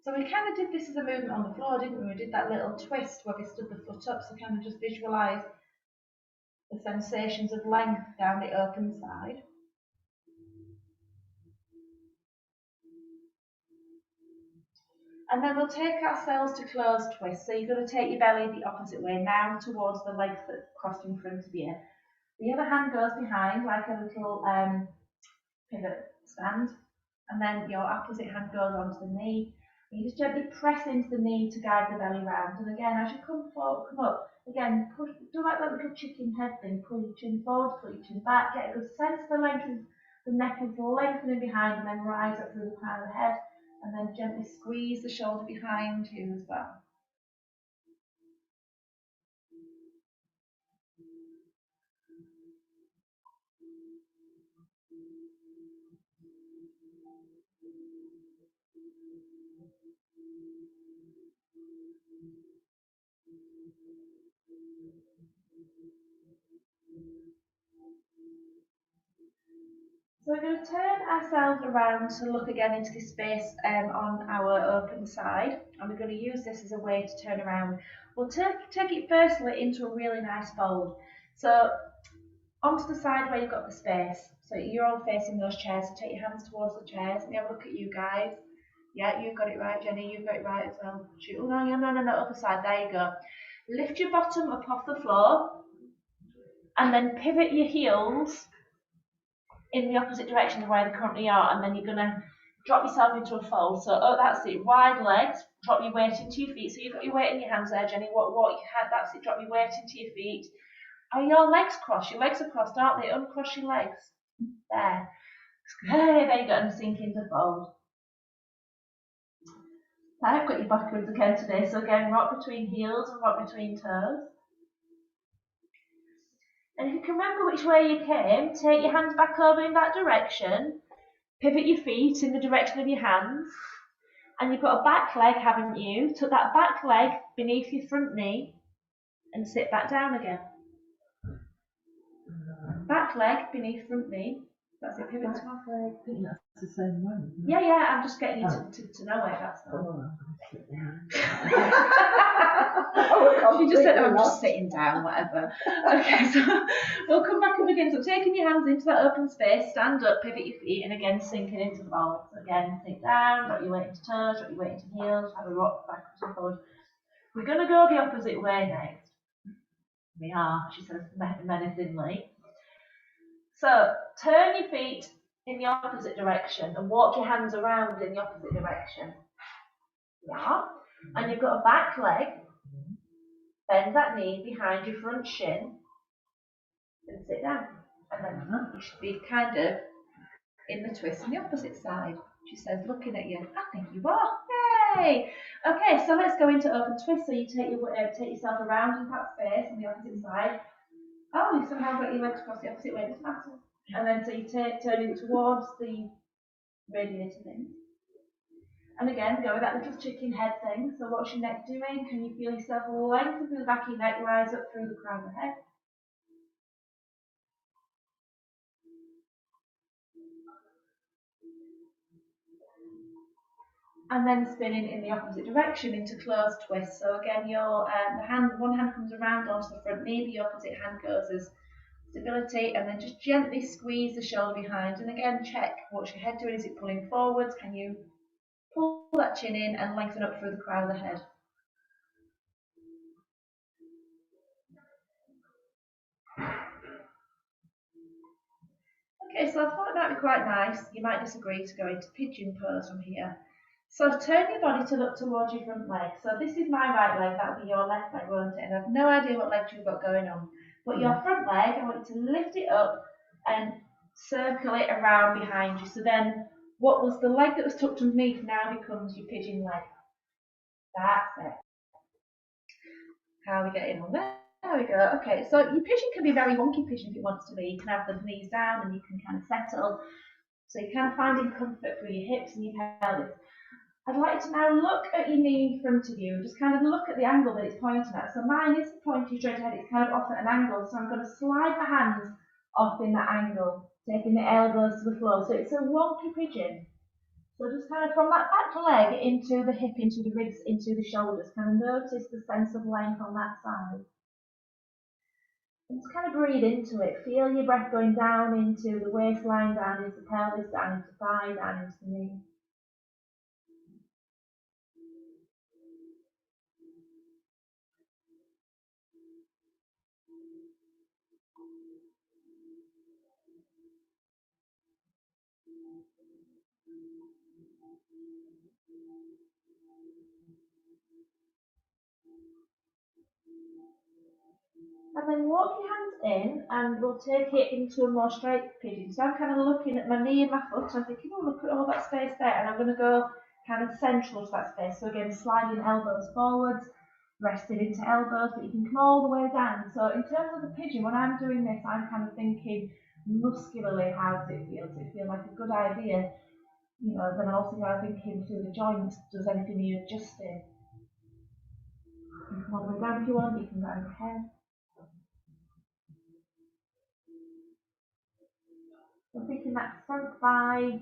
So we kind of did this as a movement on the floor, didn't we? We did that little twist where we stood the foot up, so kind of just visualise the sensations of length down the open side. And then we'll take ourselves to closed twist. So you're going to take your belly the opposite way, now towards the legs that crossed in front of you. The other hand goes behind like a little pivot stand, and then your opposite hand goes onto the knee. And you just gently press into the knee to guide the belly round. And again, as you come up, again, do like that little chicken head thing. Pull your chin forward, pull your chin back, get a good sense of the length of the neck is lengthening behind, and then rise up through the crown of the head, and then gently squeeze the shoulder behind you as well. So we're going to turn ourselves around to look again into this space on our open side, and we're going to use this as a way to turn around. We'll take it firstly into a really nice fold. So onto the side where you've got the space. So you're all facing those chairs, so take your hands towards the chairs. Let me have a look at you guys. Yeah, you've got it right, Jenny, you've got it right as well. Shoot. Oh, no, other side, there you go. Lift your bottom up off the floor, and then pivot your heels in the opposite direction of where they currently are, and then you're going to drop yourself into a fold. So, oh, that's it, wide legs, drop your weight into your feet. So you've got your weight in your hands there, Jenny. What you had, that's it, drop your weight into your feet. Are your legs crossed? Your legs are crossed, aren't they? Uncross your legs. There. Hey, there you go, and sink into fold. I've got your backwards again today, so again, rock between heels and rock between toes. And if you can remember which way you came, take your hands back over in that direction, pivot your feet in the direction of your hands, and you've got a back leg, haven't you? Tuck that back leg beneath your front knee and sit back down again. Back leg beneath front knee. That's it, pivot to half leg. I think that's the same way. Yeah, I'm just getting you to know it, that's all. She just said, I'm just sitting down, whatever. Okay, so we'll come back and begin. So taking your hands into that open space, stand up, pivot your feet, and again sinking into fold. So again, sink down, drop your weight into toes, drop your weight into heels, have a rock backwards and forward. We're going to go the opposite way next. We are, she says menacingly. So turn your feet in the opposite direction and walk your hands around in the opposite direction. Yeah. And you've got a back leg. Bend that knee behind your front shin and sit down. And then you should be kind of in the twist on the opposite side. She says, looking at you. I think you are. Yay! Okay, so let's go into open twist. So you take yourself around in that space on the opposite side. Oh, you somehow got your legs crossed the opposite way. It doesn't matter. And then so you turn it towards the radiator thing. And again, go with that little chicken head thing. So what's your neck doing? Can you feel yourself lengthen through the back of your neck, rise up through the crown of the head? And then spinning in the opposite direction into closed twist. So again, your one hand comes around onto the front knee, the opposite hand goes as stability, and then just gently squeeze the shoulder behind. And again, check what's your head doing. Is it pulling forwards? Can you pull that chin in and lengthen up through the crown of the head? Okay, so I thought it might be quite nice. You might disagree to go into pigeon pose from here. So turn your body to look towards your front leg. So this is my right leg, that'll be your left leg, won't it? And I've no idea what legs you've got going on. But your front leg, I want you to lift it up and circle it around behind you. So then what was the leg that was tucked underneath now becomes your pigeon leg. That's it. How are we getting on there? There we go. Okay, so your pigeon can be very wonky pigeon if it wants to be. You can have the knees down and you can kind of settle. So you're kind of finding comfort through your hips and your pelvis. I'd like to now look at your knee in front of you and just kind of look at the angle that it's pointing at. So mine is pointing straight ahead, it's kind of off at an angle. So I'm going to slide my hands off in that angle, taking the elbows to the floor. So it's a wonky pigeon. So just kind of from that back leg into the hip, into the ribs, into the shoulders. Kind of notice the sense of length on that side. And just kind of breathe into it. Feel your breath going down into the waistline, down into the pelvis, down into the thigh, down into the knee. And then walk your hands in and we'll take it into a more straight pigeon. So I'm kind of looking at my knee and my foot and I'm thinking, oh, look at all that space there. And I'm going to go kind of central to that space. So again, sliding elbows forwards, resting into elbows, but you can come all the way down. So in terms of the pigeon, when I'm doing this, I'm kind of thinking muscularly, how does it feel? Does it feel like a good idea? You know, then I'm also kind of thinking through the joints, does anything need adjusting? You can come all the way down if you want, you can go down your head. I'm thinking that front thigh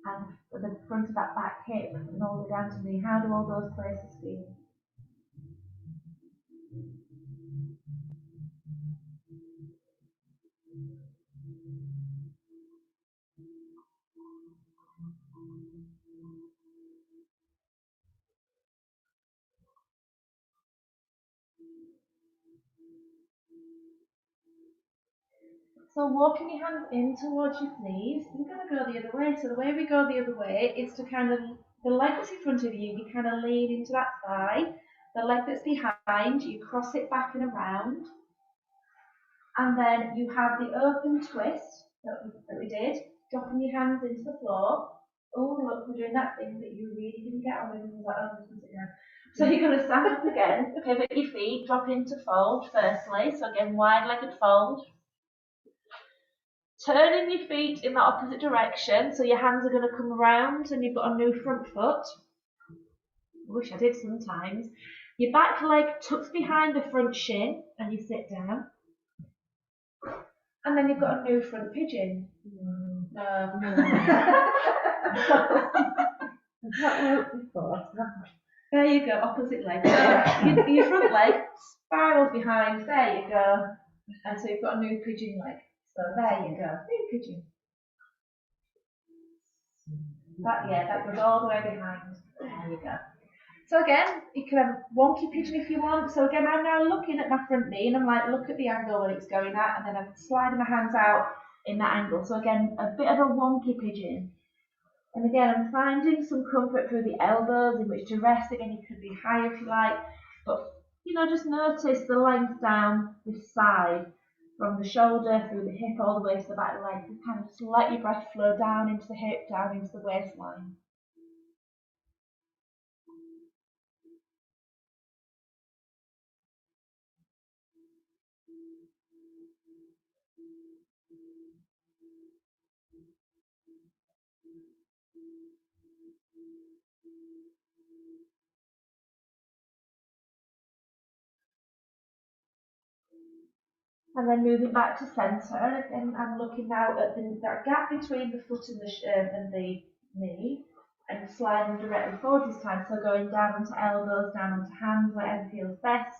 and the front of that back hip and all the way down to the knee. How do all those places feel? So walking your hands in towards your sleeves, you're going to go the other way. So the way we go the other way is to kind of, the leg that's in front of you, you kind of lean into that thigh. The leg that's behind, you cross it back and around. And then you have the open twist that we did, dropping your hands into the floor. Oh, look, we're doing that thing that you really didn't get on with. So you're going to stand up again, pivot your feet, drop into fold firstly. So again, wide-legged fold. Turning your feet in the opposite direction, so your hands are going to come around and you've got a new front foot. I wish I did sometimes. Your back leg tucks behind the front shin and you sit down. And then you've got a new front pigeon. No. That worked before. There you go, opposite leg. So your front leg spirals behind, there you go. And so you've got a new pigeon leg. So there you go, new pigeon. That goes all the way behind. There you go. So again, you can have wonky pigeon if you want. So again, I'm now looking at my front knee and I'm like, look at the angle that it's going at, and then I'm sliding my hands out in that angle. So again, a bit of a wonky pigeon. And again, I'm finding some comfort through the elbows in which to rest. Again, you could be higher if you like, but just notice the length down this side, from the shoulder through the hip all the way to the back of the leg. You kind of just let your breath flow down into the hip, down into the waistline. And then moving back to centre, and I'm looking now at that gap between the foot and the knee, and sliding directly forward this time. So going down onto elbows, down onto hands, whatever feels best.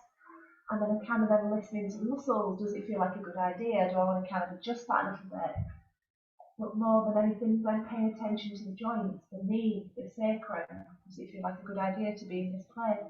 And then I'm kind of then listening to the muscles. Does it feel like a good idea? Do I want to kind of adjust that a little bit? But more than anything, then paying attention to the joints, the knee, the sacrum. Does it feel like a good idea to be in this place?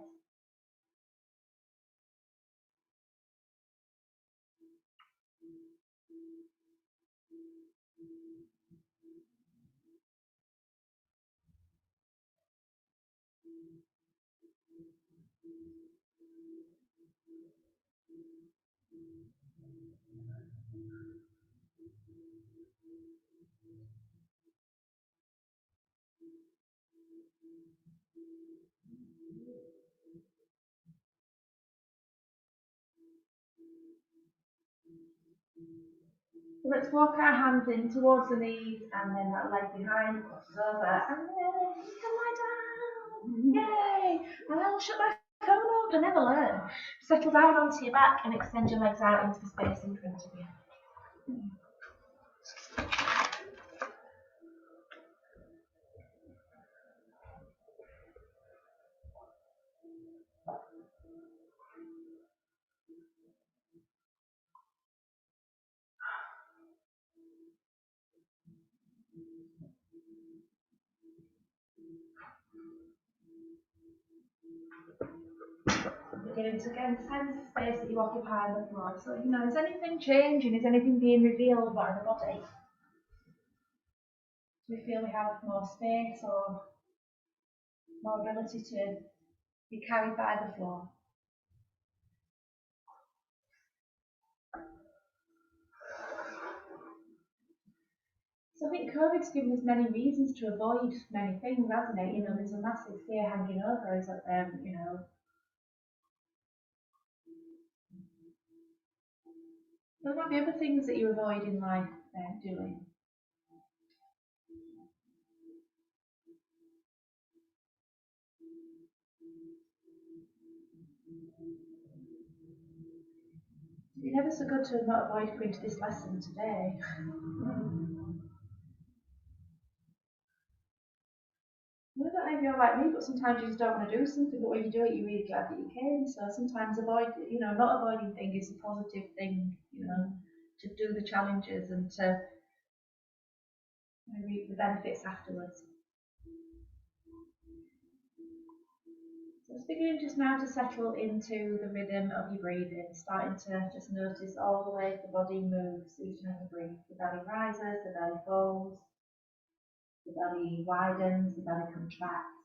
So let's walk our hands in towards the knees, and then that leg behind crosses over, and then you can lie down. Yay! And I'll shut my phone up. I never learn. Settle down onto your back and extend your legs out into the space in front of you. Beginning to again sense the space that you occupy on the floor. So, is anything changing? Is anything being revealed by the body? Do we feel we have more space or more ability to be carried by the floor? So I think COVID's given us many reasons to avoid many things, hasn't it? There's a massive fear hanging over us out there, There might be other things that you avoid in life doing. It'd be never so good to not avoid going to this lesson today. I don't know if you're like me, but sometimes you just don't want to do something, but when you do it, you're really glad that you came. So sometimes not avoiding things is a positive thing, to do the challenges and to reap the benefits afterwards. So it's beginning just now to settle into the rhythm of your breathing, starting to just notice all the way the body moves each and every breath. The belly rises, the belly falls, the belly widens, the belly contracts.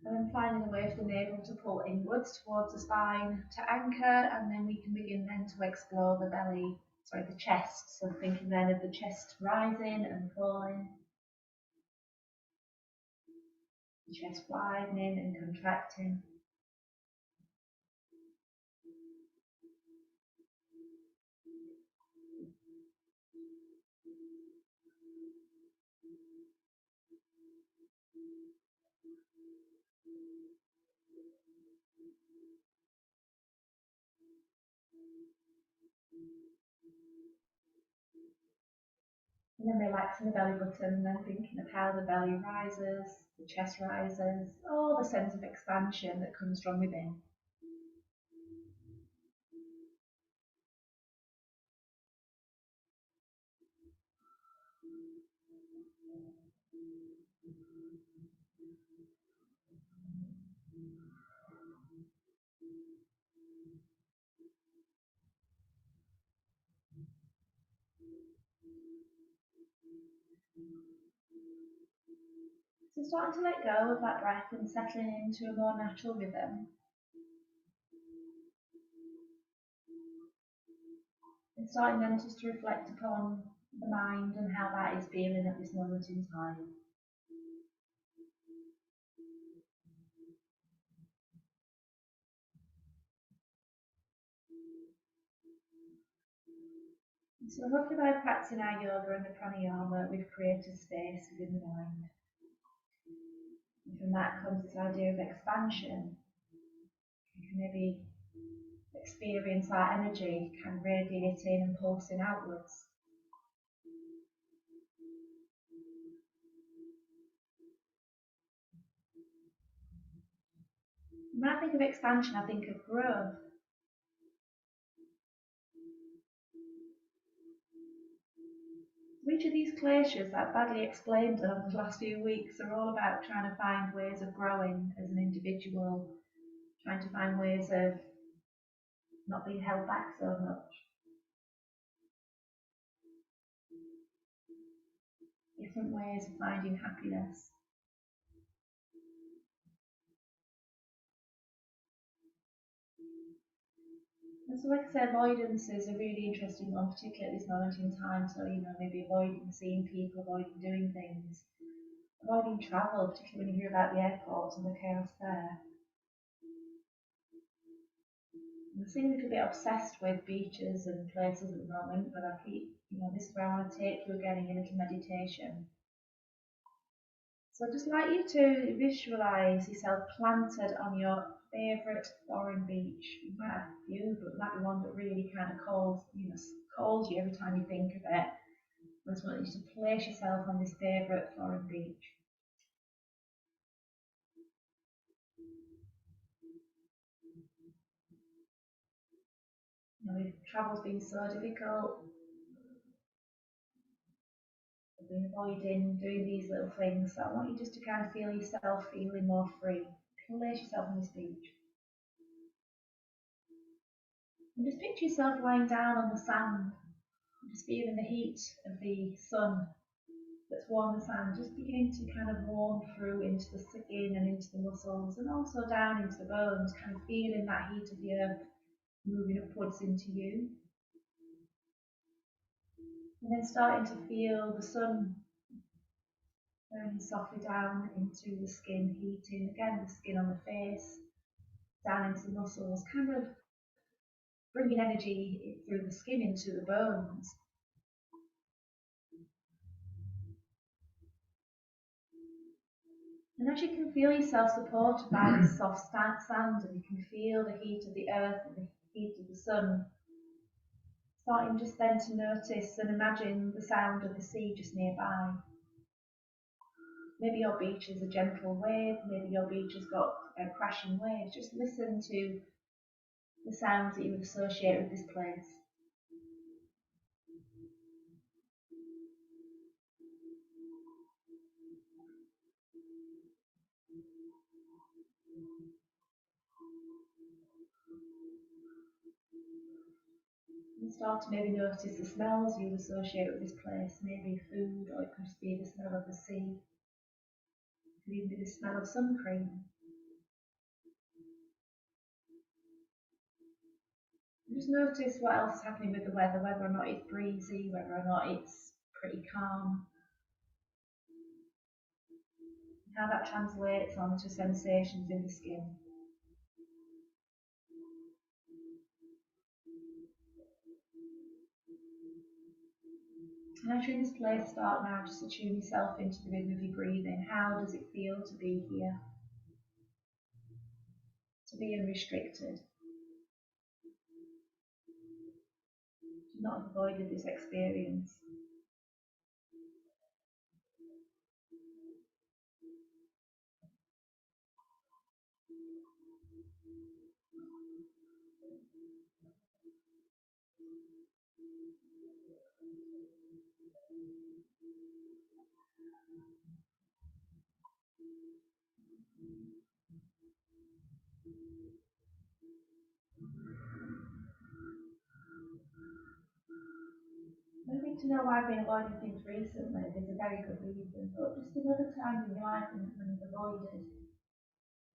And then finding a way for the navel to pull inwards towards the spine to anchor, and then we can begin then to explore the chest. So thinking then of the chest rising and falling, the chest widening and contracting. And then relaxing the belly button, and then thinking of how the belly rises, the chest rises, all the sense of expansion that comes from within. So starting to let go of that breath and settling into a more natural rhythm. And starting then just to reflect upon the mind and how that is feeling at this moment in time. So hopefully by practicing our yoga and the pranayama, we've created space within the mind. And from that comes this idea of expansion. You can maybe experience our energy kind of radiating and pulsing outwards. When I think of expansion, I think of growth. Each of these kleshas that badly explained over the last few weeks are all about trying to find ways of growing as an individual, trying to find ways of not being held back so much. Different ways of finding happiness. And so like I say, avoidance is a really interesting one, particularly at this moment in time. So, maybe avoiding seeing people, avoiding doing things, avoiding travel, particularly when you hear about the airports and the chaos there. I seem a little bit obsessed with beaches and places at the moment, but I keep, this is where I want to take you again in a little meditation. So I'd just like you to visualise yourself planted on your favourite foreign beach. You might have a few, but it might be one that really kind of calls you every time you think of it. I just want you to place yourself on this favourite foreign beach. If travel's been so difficult, I've been avoiding doing these little things, so I want you just to kind of feel yourself feeling more free. Place yourself on this beach. And just picture yourself lying down on the sand, just feeling the heat of the sun that's warm the sand, just beginning to kind of warm through into the skin and into the muscles and also down into the bones, kind of feeling that heat of the earth moving upwards into you. And then starting to feel the sun Burning softly down into the skin, heating again the skin on the face, down into the muscles, kind of bringing energy through the skin into the bones. And as you can feel yourself supported by this soft sand, and you can feel the heat of the earth and the heat of the sun, starting just then to notice and imagine the sound of the sea just nearby. Maybe your beach is a gentle wave, maybe your beach has got crashing waves. Just listen to the sounds that you would associate with this place. And start to maybe notice the smells you would associate with this place, maybe food, or it could just be the smell of the sea. It could even be the smell of sun cream. Just notice what else is happening with the weather, whether or not it's breezy, whether or not it's pretty calm, and how that translates onto sensations in the skin. And as you're in this place, start now just to tune yourself into the rhythm of your breathing. How does it feel to be here? To be unrestricted. To not have avoided this experience. Maybe to know why I've been avoiding things recently, there's a very good reason, but just another time in your life when you've avoided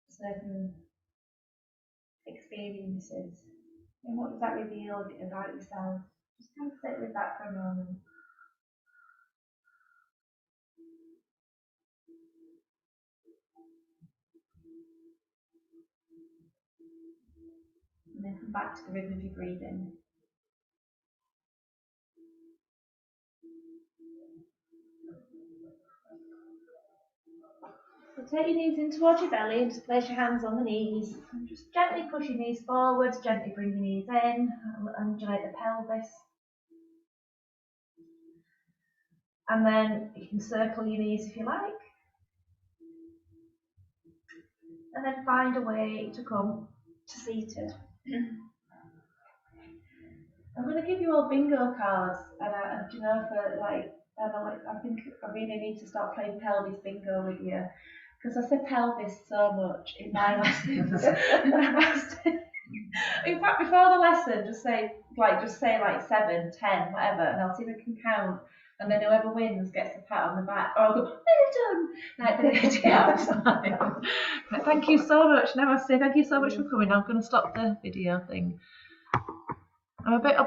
certain experiences. And what does that reveal about yourself? Just kind of sit with that for a moment. And then come back to the rhythm of your breathing. So take your knees in towards your belly and just place your hands on the knees. And just gently push your knees forward, gently bring your knees in, and undulate the pelvis. And then you can circle your knees if you like. And then find a way to come to seated. I'm going to give you all bingo cards, and you know, I think I really need to start playing pelvis bingo with you, because I said pelvis so much in my lessons. In fact, before the lesson, just say like 7, 10, whatever, and I'll see if I can count. And then whoever wins gets a pat on the back, or I'll go, well done, like the video outside. But thank you so much. Namaste. Thank you so much for coming. I'm going to stop the video thing. I'm a bit upset.